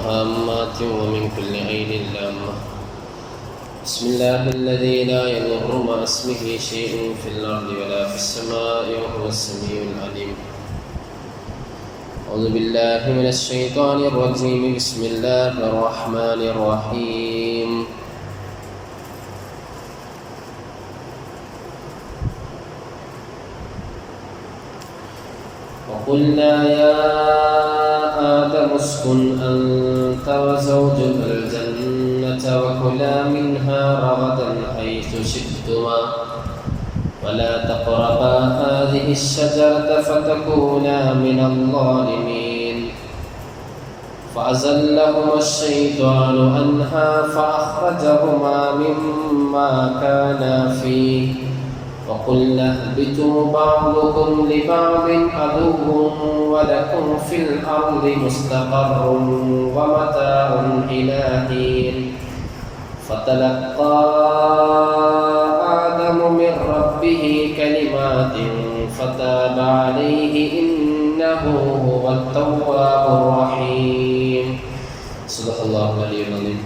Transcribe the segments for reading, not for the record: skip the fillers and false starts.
وهامات ومن كل عين لامة. بسم الله الذي لا يضر مع اسمه شيء في الأرض ولا في السماء وهو السميع العليم. أعوذ بالله من الشيطان الرجيم. بسم الله الرحمن الرحيم. وقلنا يا آدم اسكن أنت وزوجك الجنة وكلا منها رغدا حيث شئتما ولا تقربا هذه الشجرة فتكونا من الظالمين. فأزلهما الشيطان عنها فأخرجهما مما كانا فيه وقلنا اهبطوا بعضكم لبعض عدو ولكم في الأرض مستقر ومتاع إلى حين. فتلقى آدم من ربه كلمات فتاب عليه إنه هو التواب الرحيم. صدق الله العلي العظيم.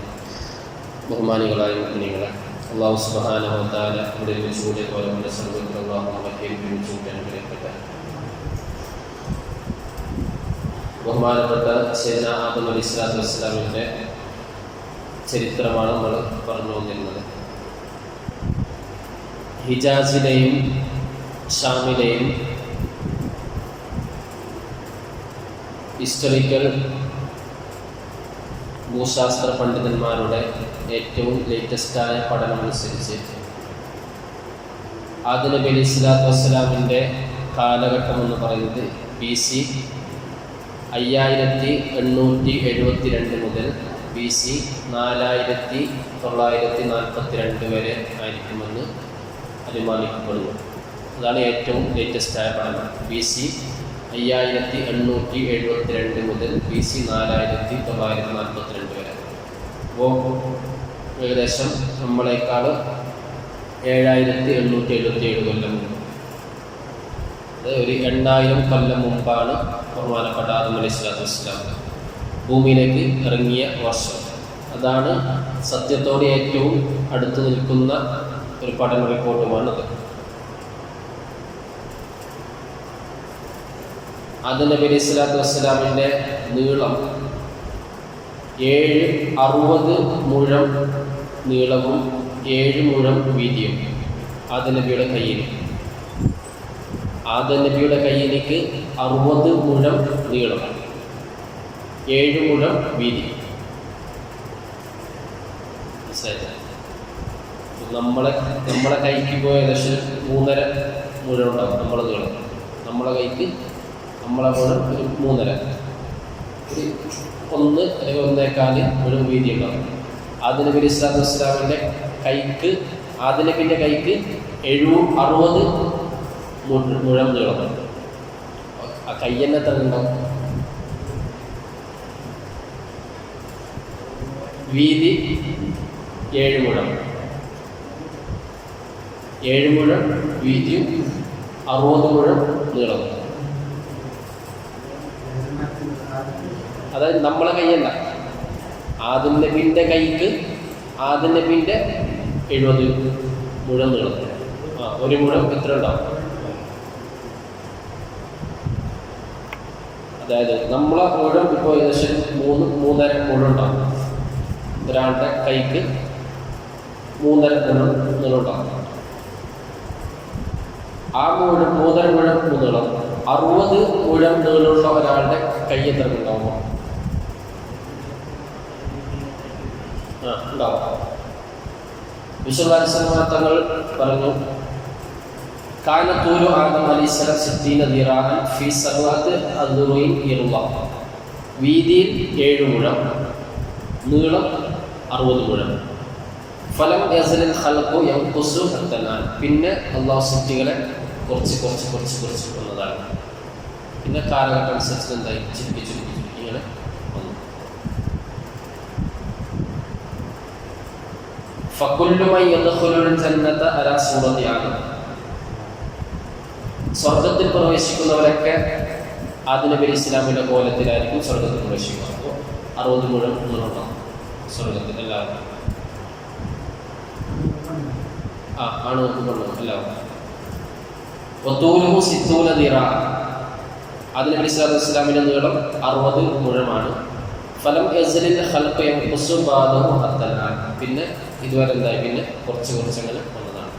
ബഹുമാനികളായ മുഅ്മിനീങ്ങളെ, അല്ലാഹു സുബ്ഹാനഹു വ തആല ഇവിടെ വെച്ചുകൂടിയ പോലെ സർവ്വത്ര അല്ലാഹു നമ്മെ ഒരുമിച്ച് അനുഗ്രഹിക്കട്ടെ. ബഹുമാനപ്പെട്ട സയ്യിദന ആദം അലൈഹിസ്സലാത്തു വസ്സലാമിന്റെ ചരിത്രമാണ് നമ്മൾ പറഞ്ഞു വന്നിരുന്നത്. ഹിജാസിലെയും ഷാമിലെയും ഹിസ്റ്റോറിക്കൽ ഭൂശാസ്ത്ര പണ്ഡിതന്മാരുടെ ഏറ്റവും ലേറ്റസ്റ്റായ പഠനമനുസരിച്ച് ആദം നബി അലൈഹി സ്വലാത്തു വസ്സലാമിൻ്റെ കാലഘട്ടം എന്ന് പറയുന്നത് BC 5872 മുതൽ BC 4942 വരെ ആയിരിക്കുമെന്ന് അനുമാനിക്കപ്പെടുന്നു. അതാണ് ഏറ്റവും ലേറ്റസ്റ്റായ പഠനം. BC 5872 മുതൽ BC 4942 വരെ. അപ്പോൾ ഏകദേശം നമ്മളെക്കാൾ 7877 കൊല്ലം മുമ്പ്, അത് ഒരു 8000 കൊല്ലം മുമ്പാണ് ബഹുമാനപ്പെട്ട ആദം അലൈഹി സ്വലാത്തു വസ്സലാം ഭൂമിയിലേക്ക് ഇറങ്ങിയ വർഷം. അതാണ് സത്യത്തോട് ഏറ്റവും അടുത്ത് നിൽക്കുന്ന ഒരു പഠന റിപ്പോർട്ടുമാണത്. ആദം നബി അലൈഹി സ്വലാത്തു വസ്സലാമിൻ്റെ നീളം 60 മുഴം നീളവും 7 മുഴം വീതിയും. ആദം നബിയുടെ കയ്യിലേക്ക് 60 മുഴം നീളം, 7 മുഴം വീതി. നമ്മളെ കൈക്ക് പോയ ഏകദേശം 3.5 മുഴം ഉണ്ടാവും നമ്മളെ നീളം. നമ്മളെ കൈക്ക് നമ്മളെ മുഴം ഒരു 3.5, ഒരു 1 അല്ലെങ്കിൽ 1.25 മുഴം വീതി ഉണ്ടാവും. ആദം നബി അലൈഹി സ്വലാത്തു വസ്സലാമിൻ്റെ കൈക്ക്, ആദം നബിൻ്റെ കൈക്ക് 60 മുഴം നീളം. ആ കൈ തന്നെ തന്നെ ഉണ്ടാവും. വീതി 7 മുഴം, 7 മുഴം വീതിയും 60 മുഴം നീളം. അതായത് നമ്മളെ കൈയല്ല, ആദം നബിൻ്റെ കൈക്ക് ആദം നബിൻ്റെ 70 മുഴം നീളം. 1 മുഴം എത്ര ഉണ്ടാവും? അതായത് നമ്മളെ മുഴം ഇപ്പോൾ ഏകദേശം 3.5 മുഴം ഉണ്ടാവും. ഒരാളുടെ കൈക്ക് 3.5 മുഴം നീളം ഉണ്ടാവും. ആ 3.5 മുഴം നീളം 60 മുഴം നീളമുള്ള ഒരാളുടെ കൈ എത്ര ഉണ്ടാവുമോ? ഉണ്ടാവും. വിശ്വനാഥ തങ്ങൾ പറഞ്ഞു, കാനത്തൂരു ആദം അലൈഹിസ്സലാം 60 ദിറാഅൻ ഫീ സബഅത്തി അദ്റുഇൻ ഇറുവ. വീതിയിൽ 7 മുഴം, നീളം 60 മുഴം. ഫലം യസലിൽ ഖൽഖു യൻഖുസു ഹത്തനാൻ. പിന്നെ അല്ലാഹു സൃഷ്ടികളെ കുറച്ച് കൊന്നതാണ്. പിന്നെ കാലഘട്ടം അനുസരിച്ച് എന്തായി? ചുരുക്കി ഇങ്ങനെ വന്നു. ഫകുല്ലു മൻ യദ്ഖുലുൽ ജന്നത അലാ സൂറത്തി ആദം. സ്വർഗത്തിൽ പ്രവേശിക്കുന്നവരൊക്കെ ആദം നബി അലൈഹി ഇസ്ലാമിന്റെ കോലത്തിലായിരിക്കും സ്വർഗത്തിൽ പ്രവേശിക്കുക. അപ്പോൾ 60 മുഴം നൂറുണ്ടാവും സ്വർഗത്തിൽ എല്ലാവരും. ആണുങ്ങൾക്ക് കൊണ്ടുപോകും എല്ലാവരും. ഒത്തൂലുഹു സിത്തൂന ദിറാ, അതിന് നബി സല്ലല്ലാഹു അലൈഹി വസല്ലമിന്റെ നീളം 60 മുഴമാണ്. ഫലം യസ്ലിൽ ഖൽഖു യൻഖുസു ബാദഹു അത്തനാൻ, പിന്നെ ഇതുവരെ എന്തായി, പിന്നെ കുറച്ച് അങ്ങനെ വന്നതാണ്.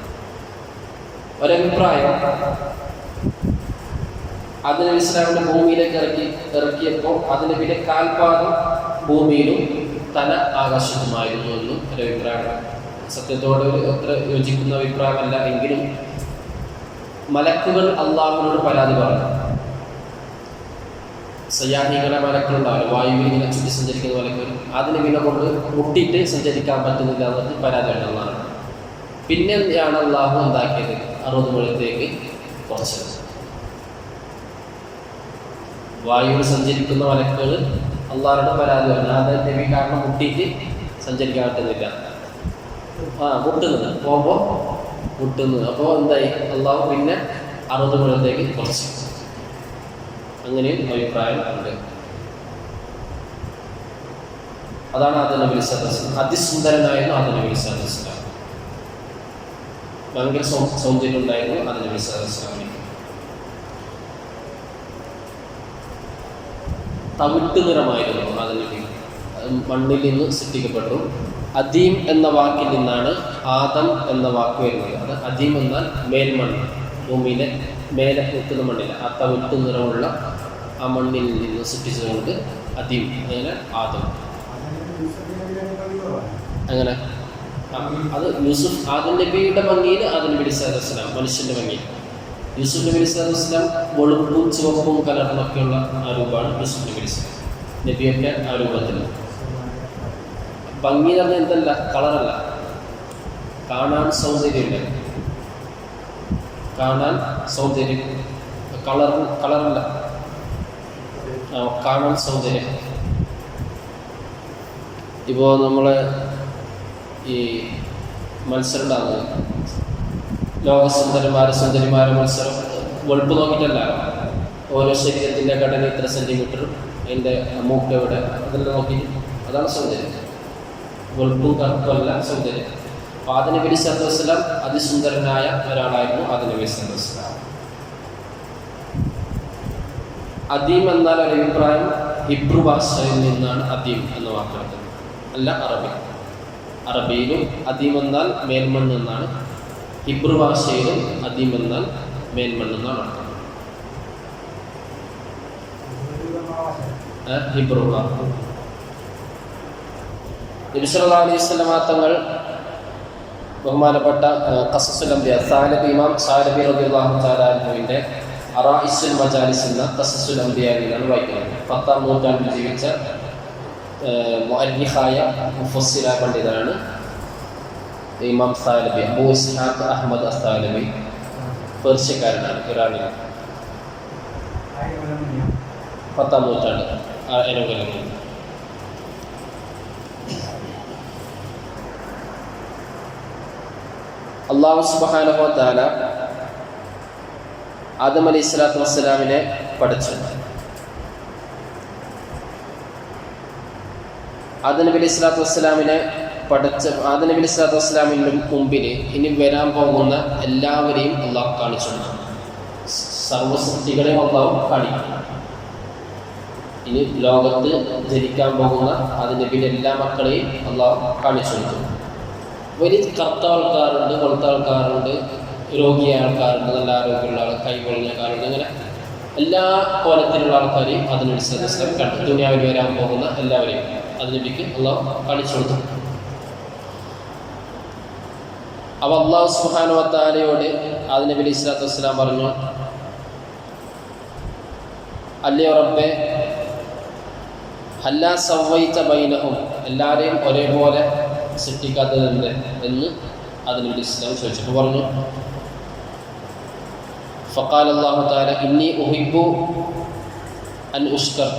ഒരഭിപ്രായം, അതിന് നബി ഇസ്ലാമിന്റെ ഭൂമിയിലേക്ക് ഇറക്കിയപ്പോൾ അതിന് പിന്നെ കാൽപാദം ഭൂമിയിലും തല ആകാശത്തുമായിരുന്നു എന്നും ഒരഭിപ്രായമാണ്. സത്യത്തോട് അത്ര യോജിക്കുന്ന അഭിപ്രായമല്ല എങ്കിലും മലക്കുകൾ അള്ളാഹുവിനോട് പരാതി പറഞ്ഞു. സയ്യാഹികളെ മലക്കുകളുണ്ടാവില്ല, വായുവിൽ ഇങ്ങനെ ചുറ്റി സഞ്ചരിക്കുന്ന മലക്കുകൾ, അതിന് വില കൊണ്ട് മുട്ടിയിട്ട് സഞ്ചരിക്കാൻ പറ്റുന്നില്ല എന്നത് പരാതിയാണ് അള്ളാഹ്. പിന്നെയാണ് അള്ളാഹു എന്താക്കിയത്, 60 മുഴത്തേക്ക് കുറച്ചത്. വായുവിൽ സഞ്ചരിക്കുന്ന മലക്കുകൾ അള്ളാഹുടെ പരാതി പറഞ്ഞു, അത് നബി കാരണം മുട്ടിയിട്ട് സഞ്ചരിക്കാൻ പറ്റുന്നില്ല, മുട്ടുന്നത് പോകുമ്പോൾ മുട്ടുന്നത്. അപ്പോൾ എന്തായി, അള്ളാഹു പിന്നെ 60 മുഴത്തേക്ക് കുറച്ച്. അങ്ങനെയും അഭിപ്രായം ഉണ്ട്. അതാണ് ആദം നബി സല്ലല്ലാഹു, അതിസുന്ദരനായിരുന്നു ആദം നബി സല്ലല്ലാഹു അലൈഹി വസല്ലം. ഭയങ്കര സൗന്ദര്യം ഉണ്ടായിരുന്നു ആദം നബി സല്ലല്ലാഹു അലൈഹി വസല്ലം. തവിട്ട് നിറമായിരുന്നു ആദം നബി, മണ്ണിൽ നിന്ന് സൃഷ്ടിക്കപ്പെട്ടു. അദീം എന്ന വാക്കിൽ നിന്നാണ് ആദം എന്ന വാക്ക് വരുന്നത്. അത് അദീം എന്നാൽ മേൽമണ്ണ്, ഭൂമിയിലെ മേലെ നിൽക്കുന്ന മണ്ണില്ല, ആ തവിട്ട് നിറമുള്ള ആ മണ്ണിൽ നിന്ന് സൃഷ്ടിച്ചതുകൊണ്ട് അദീം, അങ്ങനെ ആദം. അങ്ങനെ അത് യൂസുഫ്, ആദം നബിയുടെ ഭംഗിയിൽ ആദം നബി സല്ലല്ലാഹു അലൈഹി വസല്ലം മനുഷ്യൻ്റെ ഭംഗിയിൽ. യൂസുഫ് നബി സല്ലല്ലാഹു അലൈഹി വസല്ലം വെളുപ്പും ചുവപ്പും കലർന്നൊക്കെയുള്ള ആ രൂപമാണ് യൂസുഫ് നബി നബിയൊക്കെ ആ രൂപത്തിൽ. ഭംഗി എന്ന് പറഞ്ഞാൽ എന്തല്ല, കളറല്ല, കാണാൻ സൗന്ദര്യമില്ല, കാണാൻ സൗന്ദര്യം, കളറല്ല, കാണാൻ സൗന്ദര്യം. ഇപ്പോൾ നമ്മൾ ഈ മത്സരം ഉണ്ടാകുന്നത്, സുന്ദരിമാരെ മത്സരം വെളുപ്പ് നോക്കിയിട്ടല്ല, ഓരോ ശരീരത്തിൻ്റെ ഘടന ഇത്ര സെൻറ്റിമീറ്ററും അതിൻ്റെ മൂക്ക് എവിടെ, അതെല്ലാം നോക്കിയിട്ട്, അതാണ് സൗന്ദര്യം. വെളുപ്പും കറുപ്പല്ല സൗന്ദര്യം. അപ്പോൾ ആദം നബി സല്ലല്ലാഹു അലൈഹി വസല്ലം അതിസുന്ദരനായ ഒരാളായിരുന്നു ആദം നബി സല്ലല്ലാഹു അലൈഹി വസല്ലം. അദീം എന്നാൽ ഒരു അഭിപ്രായം ഹിബ്രു ഭാഷയിൽ നിന്നാണ് അദീം എന്ന വാക്കെടുത്തത്, അല്ല അറബി. അറബിയിലും അദീം എന്നാൽ മേൽമണ്ണ് എന്നാണ്, ഹിബ്രു ഭാഷയിലും അദീം എന്നാൽ മേൽമണ്ണ് എന്നാണ് അർത്ഥം. ഹിബ്രു നബി സല്ലല്ലാഹു അലൈഹി വസല്ലം തങ്ങൾ ബഹുമാനപ്പെട്ട ഖസസുൽ അംബിയ ഇമാം സാലബി റളിയല്ലാഹു തആല അൻഹുവിൻ്റെ അറായിസുൽ മജാലിസ് എന്ന ഖസസുൽ അംബിയയിലാണ് വായിക്കുന്നത്. 10ാം നൂറ്റാണ്ടിൽ ജീവിച്ച മുഅല്ലിഖായ മുഫസ്സിറ പണ്ഡിതനാണ് ഇമാം സാലബി, അബൂ ഇസ്ഹാഖ് അഹ്മദ് അസ്സാലബി. പേർഷ്യക്കാരനാണ്, ഇറാനിലാണ്. 10ാം നൂറ്റാണ്ട് അനുകൂലമാണ്. അല്ലാഹു സുബ്ഹാനഹു വ തആല ആദം അലൈഹി സ്വലാത്തു വസ്സലാമിനെ പഠിച്ചു. ആദം നബി അലൈഹി സ്വലാത്തു വസ്സലാമിനെ പഠിച്ച ആദം നബി അലൈഹി സ്വലാത്തു വസ്സലാമിൻ്റെ മുമ്പിൽ ഇനി വരാൻ പോകുന്ന എല്ലാവരെയും അള്ളാഹു കാണിച്ചു. സർവസൃഷ്ടികളെയും അള്ളാഹു കാണിക്കും. ഇനി ലോകത്ത് ജനിക്കാൻ പോകുന്ന ആദം നബിയുടെ എല്ലാ മക്കളെയും അള്ളാഹു കാണിച്ചു കൊടുത്തു. വലിയ കറുത്ത ആൾക്കാരുണ്ട്, കൊളുത്ത ആൾക്കാരുണ്ട്, രോഗിയായ ആൾക്കാരുണ്ട്, നല്ല ആരോഗ്യമുള്ള ആൾ, കൈ പൊളിഞ്ഞ ആൾക്കാരുണ്ട്, അങ്ങനെ എല്ലാ കോലത്തിലുള്ള ആൾക്കാരെയും ആദം നബി സ്വല്ലല്ലാഹു അലൈഹി വസല്ലം കണ്ടു. ദുനിയാവിൽ വരാൻ പോകുന്ന എല്ലാവരെയും ആദം നബിക്ക് അള്ളാഹു കാണിച്ചു കൊടുത്തു. അപ്പോൾ അല്ലാഹു സുബ്ഹാനഹു വ തആലയോട് ആദം നബി അലൈഹി സ്വലാത്തു വസ്സലാം പറഞ്ഞു, അല്ലയോ റബ്ബേ, ഹല്ലാ സവ്വൈത ബൈനഹും, എല്ലാവരെയും ഒരേപോലെ സൃഷ്ടിക്കാത്തതുണ്ട് എന്ന് ആദം നബി ഇസ്ലാം ചോദിച്ചപ്പോൾ പറഞ്ഞു, ഫഖാല അല്ലാഹു തആല ഇന്നി ഉഹിബ്ബു അൻ ഉഷ്കർ,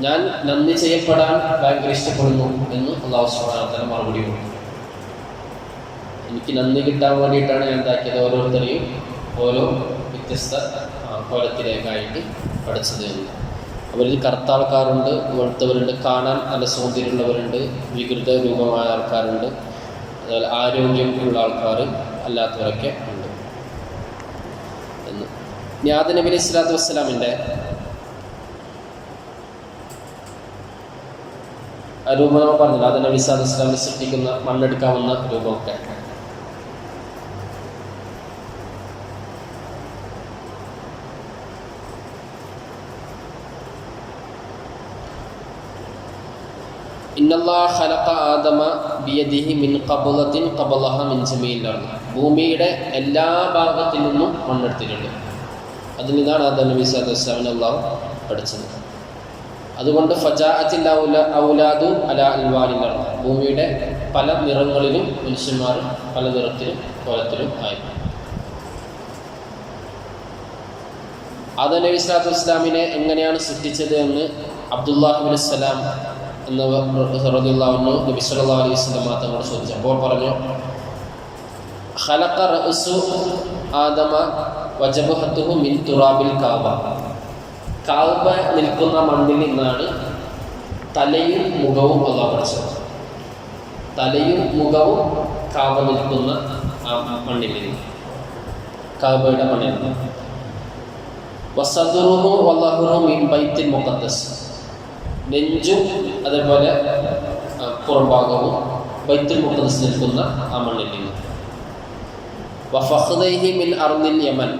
ഞാൻ നന്ദി ചെയ്യപ്പെടാൻ ഭയങ്കര ഇഷ്ടപ്പെടുന്നു എന്ന് അല്ലാഹു സുബ്ഹാനഹു വ തആല മറുപടി കൊടുത്തു. എനിക്ക് നന്ദി കിട്ടാൻ വേണ്ടിയിട്ടാണ് ഞാൻ എന്താക്കിയത്, ഓരോരുത്തരെയും ഓരോ വ്യത്യസ്ത കോലത്തിലേക്കായിട്ട് പഠിച്ചത് എന്ന്. അവരിൽ കറുത്ത ആൾക്കാരുണ്ട്, വെളുത്തവരുണ്ട്, കാണാൻ നല്ല സൗന്ദര്യമുള്ളവരുണ്ട്, വികൃത രൂപമായ ആൾക്കാരുണ്ട്, അതുപോലെ ആരോഗ്യമുള്ള ആൾക്കാർ അല്ലാത്തവരൊക്കെ ഉണ്ട് എന്ന്. ഇനി ആദം നബി അലൈഹി സ്വലാത്തു വസ്സലാമിൻ്റെ ആ രൂപം നമ്മൾ പറഞ്ഞില്ല, ആദം നബി സ്വലാത്തു വസ്സലാമിനെ സൃഷ്ടിക്കുന്ന മണ്ണെടുക്കാവുന്ന രൂപമൊക്കെ. ഇന്നല്ലാഹ ഖലഖ ആദമ ബിയദിഹി മിൻ ഖബളത്തിൻ ഖബളഹ മിൻ ജമീഇൽ അർദ്. ഭൂമിയുടെ എല്ലാ ഭാഗത്തു നിന്നും മണ്ണെടുത്തിട്ടുണ്ട്. അതിൽ നിന്നാണ് ആദം നബി സ്വല്ലല്ലാഹു അലൈഹി വസല്ലം അല്ലാഹു പഠിച്ചത്. അതുകൊണ്ട് ഫജാഅത്തിൽ ഔലാദു അലാ അൽവാനിൽ അർദ്. ഭൂമിയുടെ പല നിറങ്ങളിലും മനുഷ്യന്മാർ പല നിറത്തിലും കോലത്തിലും ആയി. ആദം നബി സ്വല്ലല്ലാഹു അലൈഹി വസല്ലമിനെ എങ്ങനെയാണ് സൃഷ്ടിച്ചത് എന്ന് അബ്ദുല്ലാഹി ഇബ്നു സലാം റളിയല്ലാഹു അൻഹു നബി സല്ലല്ലാഹു അലൈഹി വസല്ലം തങ്ങളോട് ചോദിച്ചു. അപ്പോൾ പറഞ്ഞു, ഖലഖ റഅസു ആദമ വജബഹതുഹു മിൻ തുറാബിൽ കഅബ. കഅബ നിൽക്കുന്ന മണ്ണിൽ നിന്നാണ് തലയും മുഖവും അല്ലാഹു പഠിച്ചത്. തലയും മുഖവും കഅബ നിൽക്കുന്ന ആ മണ്ണിൽ നിന്ന്, കഅബയുടെ മണ്ണിൽ നിന്ന്. വസദറുഹു വല്ലഹുറു മിൻ ബൈത്തുൽ മുഖദ്ദസ്. നെഞ്ചും അതേപോലെ പുറംഭാഗവും ബൈത്തുൽ മുഖദ്ദസ് നിൽക്കുന്ന ആ മണ്ണിൽ നിന്ന്. വഫഖ്ദൈഹി മിൻ അർദിൽ യമൻ.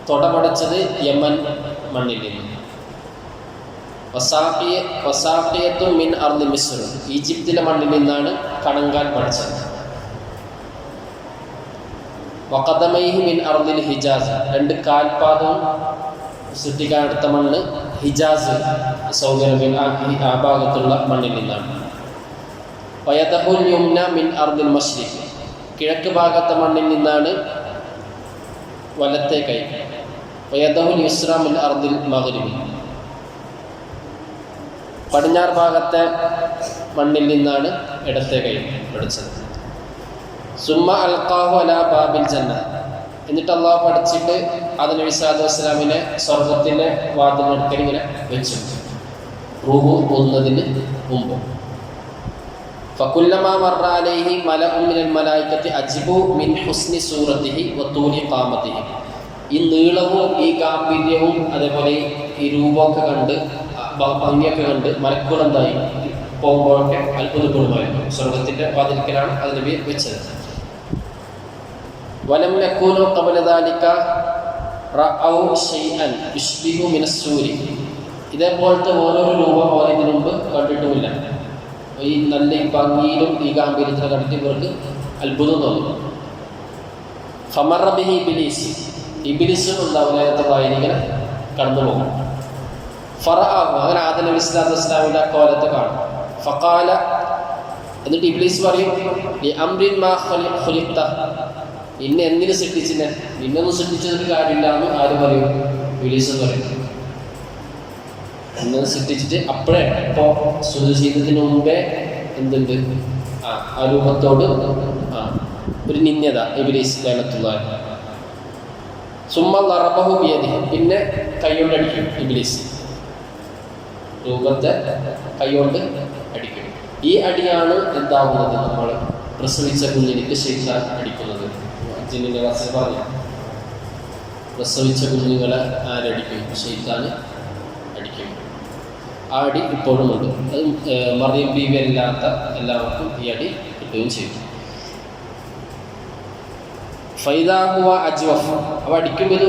തുടപടച്ചത് യമൻ മണ്ണിൽ നിന്ന്. വസാഖിയത്തു മിൻ അർദി മിസ്ർ. ഈജിപ്തിലെ മണ്ണിൽ നിന്നാണ് കണങ്കാൽ പഠിച്ചത്. വഖദമൈഹി മിൻ അർദിൽ ഹിജാസ്. രണ്ട് കാൽപാദവും സൃഷ്ടിക്കാൻ എടുത്ത മണ്ണ് ഹിജാസ്, സൗദി അറേബ്യൻ ആ ഭാഗത്തുള്ള മണ്ണിൽ നിന്നാണ്. വയദഹുൽ യുംന മിൻ അർദിൽ മശ്രിഖ്. കിഴക്ക് ഭാഗത്തെ മണ്ണിൽ നിന്നാണ് വലത്തെ കൈ. വയദഹുൽ യുസ്ര മിൻ അർദിൽ മഗ്രിബി. പടിഞ്ഞാറ് ഭാഗത്തെ മണ്ണിൽ നിന്നാണ് ഇടത്തെ കൈ പഠിച്ചത്. സുമ്മ അൽഖാഹു അലാ ബാബിൽ ജന്ന. എന്നിട്ട് അള്ളാഹു പഠിച്ചിട്ട് ആദം നബി സ്വല്ലല്ലാഹു അലൈഹി വസല്ലമിനെ സ്വർഗത്തിലെ വാതിലിനടുക്കൽ ഇങ്ങനെ വെച്ചു, റൂഹ് പോകുന്നതിന് മുമ്പ്. ഫകുല്ലമാ മറ അലൈഹി മലഉം മിനൽ മലായികത്തി അജിബു മിൻ ഹുസ്നി സൂറത്തിഹി വതൂലി ഖാമത്തിഹി. ഈ നീളവും ഈ ഗാംഭീര്യവും അതേപോലെ ഈ രൂപമൊക്കെ കണ്ട് ഭംഗിയൊക്കെ കണ്ട് മലക്കുകൾ എന്തായി പോകുമ്പോഴൊക്കെ അത്ഭുതപ്പെടുമായിരുന്നു. സ്വർഗത്തിൻ്റെ വാതിൽക്കലാണ് അത് നബി വെച്ചത്. വലം യകൂനു ഖബല ദാലിക റഅൗ ശൈഅൻ യുശ്ബിഹു മിനസ്സൂരി. ഇതേപോലത്തെ ഓരോരോ രൂപം പോലെ ഇതിനു മുമ്പ് കണ്ടിട്ടുമില്ല. ഈ നല്ല ഈ ഭംഗിയിലും ഈ ഗാംഭീര്യത്തിനെ കണ്ടിട്ട് ഇവർക്ക് അത്ഭുതം തോന്നി. ഫമറ ബിഹി ഇബ്ലീസ്. ഇബ്ലീസും ഉണ്ടാവുന്ന വായനിങ്ങനെ കടന്നു പോകും. ഫറഅഹു. അങ്ങനെ ആദം നബി സ്വല്ലല്ലാഹു അലൈഹി വസല്ലമിന്റെ കോലത്തെ കാണും. ഫഖാല. എന്നിട്ട് ഇബ്ലീസ് പറയും, ലി അംറിൻ മാ ഖുലിഖ്ത. നിന്നെ എന്തിനു സൃഷ്ടിച്ചില്ല? നിന്നൊന്നും സൃഷ്ടിച്ചതൊരു കാര്യമില്ല എന്ന് ആര് പറയും? ഇബ്ലീസ് പറയും. എന്നെ സൃഷ്ടിച്ചിട്ട് അപ്പോഴേ ഇപ്പോൾ സുജൂദ് മുമ്പേ എന്തുണ്ട്? ആ രൂപത്തോട് ഒരു നിന്യത ഇബ്ലീസ് ലഅനത്തുല്ലാഹി. സുമ്മ ലറബഹു ബിയദിഹി. പിന്നെ കൈകൊണ്ട് അടിക്കും ഇബ്ലീസ്. രൂപത്തെ കൈകൊണ്ട് അടിക്കും. ഈ അടിയാണ് എന്താവുന്നത്? നമ്മൾ പ്രസവിച്ച കുഞ്ഞിലേക്ക് ശൈത്താൻ അടിക്കുന്നത്. ജിന്നിന്റെ ക്ലാസ്സിൽ പറഞ്ഞു, പ്രസവിച്ച കുഞ്ഞുങ്ങളെ ആരടിക്കും? ശൈത്താൻ അടിക്കും. ആ അടി ഇപ്പോഴും ഉണ്ട്. അത് മറിയം ബീവി അല്ലാത്ത എല്ലാവർക്കും ഈ അടി കിട്ടുകയും ചെയ്യും. ഫൈദാഹുവ അജ്വഫ്. അവ അടിക്കുമ്പോൾ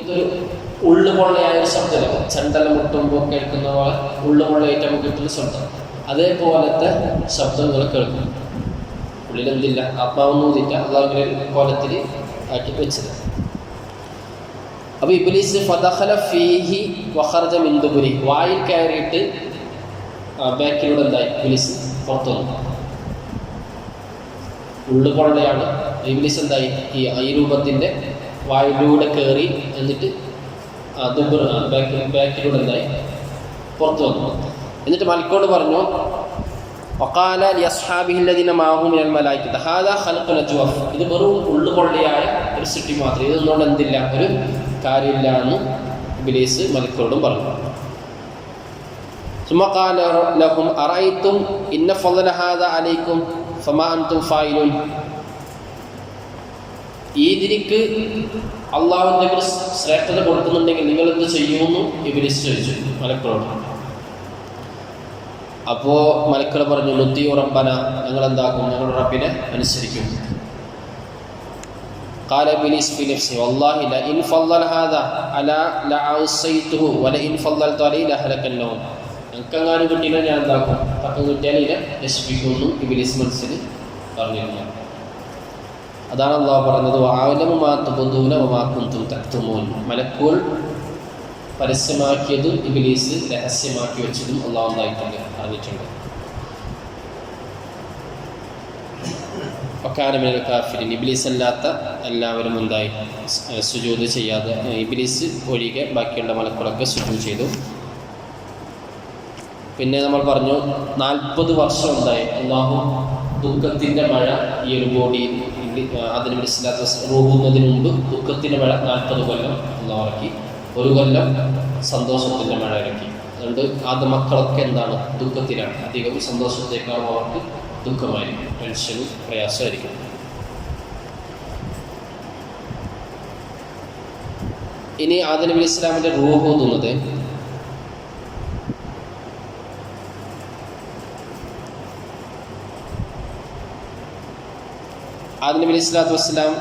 ഇതൊരു ഉള്ളുപൊള്ളയായ ഒരു ശബ്ദമല്ല. ചണ്ടലം മുട്ടുമ്പോൾ കേൾക്കുന്ന പോലെ ഉള്ളുപൊള്ളയായിട്ട് നമുക്ക് കിട്ടുന്ന ശബ്ദം. അതേപോലത്തെ ശബ്ദങ്ങൾ കേൾക്കും. ഉള്ളിലെന്തില്ല, ആത്മാവൊന്നുമില്ല. അള്ളാഹുവിനെ കോലത്തിൽ ആക്കി വെച്ചത്. അപ്പോൾ ഇബ്ലീസ് ഫദഖല ഫീഹി വഖറജ മിൻ ദുബുരി. വായിൽ കയറിയിട്ട് ബാക്കിലൂടെ എന്തായി? ഇബ്ലീസ് പുറത്തു വന്നു. ഉള്ളുപൊള്ളയാണ്. ഇബ്ലീസ് എന്തായി? ഈ രൂപത്തിൻ്റെ വായിലൂടെ കയറി എന്നിട്ട് ബാക്കിലൂടെ എന്തായി? പുറത്തു വന്നു. എന്നിട്ട് മലക്കോട് പറഞ്ഞു, വഖാല ലിഅസ്ഹാബിഹി അല്ലദീന മാഅഹു മിനൽ മലായികത്തി ഹാദാ ഖൽഖുൽ അജ്വഫ്. ഇത് വെറും ഉള്ളുപൊള്ളിയായ ഒരു സൃഷ്ടി മാത്രം, ഇതൊന്നുകൊണ്ട് എന്തില്ല, ഒരു കാര്യമില്ല എന്ന് ഇബ്ലീസ് മലക്കോടും പറഞ്ഞു. ثم قال لهم أرأيتم إن فضل هذا عليكم فما أنتم فاعلون. ഈദിനിക്ക് അള്ളാഹുവിൻ്റെ ശ്രേഷ്ഠത കൊടുക്കുന്നുണ്ടെങ്കിൽ നിങ്ങൾ എന്ത് ചെയ്യുമെന്ന് ഇബ്ലീസ് ചോദിച്ചു മലക്കളോട്. അപ്പോൾ മലക്കൾ പറഞ്ഞു, നുത്തി റബ്ബന, ഞങ്ങൾ എന്താക്കും, ഞങ്ങളുടെ റബ്ബിനെ അനുസരിക്കും. قال إبليس في نفسه والله لئن فضل هذا على لعصيته ولئن فضلت عليه لهلكنه. ഞങ്ങൾക്കെങ്ങാനും കിട്ടിയില്ല ഞാൻ എന്താക്കും, തക്കം കിട്ടിയാൽ ഇതിനെ നശിപ്പിക്കുമെന്നും ഇബ്ലീസ് മനസ്സിൽ പറഞ്ഞിരുന്നു. അതാണ് അള്ളാഹു പറഞ്ഞത്, വഅലമു മാ തുബ്ദൂന വമാ കുൻതും തക്തുമൂൻ. മലക്കുകൾ പരസ്യമാക്കിയതും ഇബ്ലീസ് രഹസ്യമാക്കി വെച്ചതും അള്ളാഹു എന്തായിട്ടുണ്ട്, അറിഞ്ഞിട്ടുണ്ട്. വകാന മിനൽ കാഫിരീൻ. ഇബ്ലീസ് അല്ലാത്ത എല്ലാവരും എന്തായി, സുജൂദ് ചെയ്യാതെ, ഇബ്ലീസ് ഒഴികെ ബാക്കിയുള്ള മലക്കുകളൊക്കെ സുജൂദ് ചെയ്തു. പിന്നെ നമ്മൾ പറഞ്ഞു 40 വർഷം ഉണ്ടായി അള്ളാഹു ദുഃഖത്തിൻ്റെ മഴ ഈ ഒരു ബോഡിയിൽ അതിന് മനസ്സിലാത്ത റൂഹുന്നതിന് മുമ്പ് ദുഃഖത്തിൻ്റെ മഴ 40 കൊല്ലം അള്ളാഹു ഇറക്കി. 1 കൊല്ലം സന്തോഷത്തിൻ്റെ മഴ ഇറക്കി. അതുകൊണ്ട് ആദ്യ മക്കളൊക്കെ എന്താണ്, ദുഃഖത്തിലാണ്. അധികം സന്തോഷത്തേക്കാളും അവർക്ക് ദുഃഖമായിരിക്കും, ടെൻഷനും പ്രയാസമായിരിക്കും. ഇനി ആദം നബി ഇസ്ലാമിൻ്റെ റൂഹ് ഊതുന്നത് ആദം നബി സ്വല്ലല്ലാഹു അലൈഹി വസല്ലം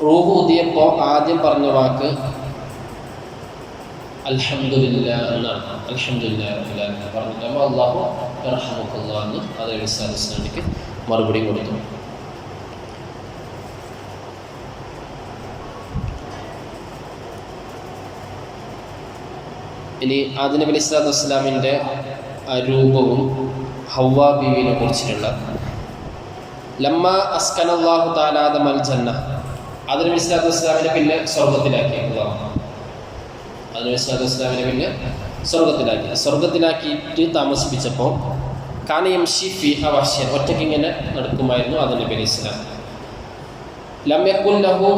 റൂഹ് ഊതിയപ്പോൾ ആദ്യം പറഞ്ഞ വാക്ക് അൽഹംദുലില്ലാഹ് എന്നാണ്. അൽഹംദുലില്ലാഹി റബ്ബിൽ ആലമീൻ പറഞ്ഞപ്പോൾ അല്ലാഹു യർഹമുക്കല്ലാഹ് എന്ന് ആദം നബി സ്വല്ലല്ലാഹു അലൈഹി വസല്ലമക്ക് മറുപടി കൊടുത്തു. ഇനി ആദം നബി സ്വല്ലല്ലാഹു അലൈഹി വസല്ലമിൻ്റെ രൂപവും ഹവ്വാ ബീവിനെ കുറിച്ചിട്ടുള്ള ലമ്മ അസ്കനല്ലാഹു തആല ആദമൽ ജന്ന. ആദം നബി സ്വല്ലല്ലാഹു അലൈഹി വസല്ലമിനെ പിന്നെ സ്വർഗ്ഗത്തിലാക്കി അല്ലാഹു. ആദം നബി സ്വല്ലല്ലാഹു അലൈഹി വസല്ലമിനെ പിന്നെ സ്വർഗ്ഗത്തിലാക്കിയിട്ട് താമസിപ്പിച്ചപ്പോൾ കാന യംശി ഫീഹ വഹ്ശൻ, ഒറ്റയ്ക്ക് ഇങ്ങനെ നടക്കുമായിരുന്നു ആദം നബി അലൈഹി സ്വലാം. ലം യകുൻ ലഹു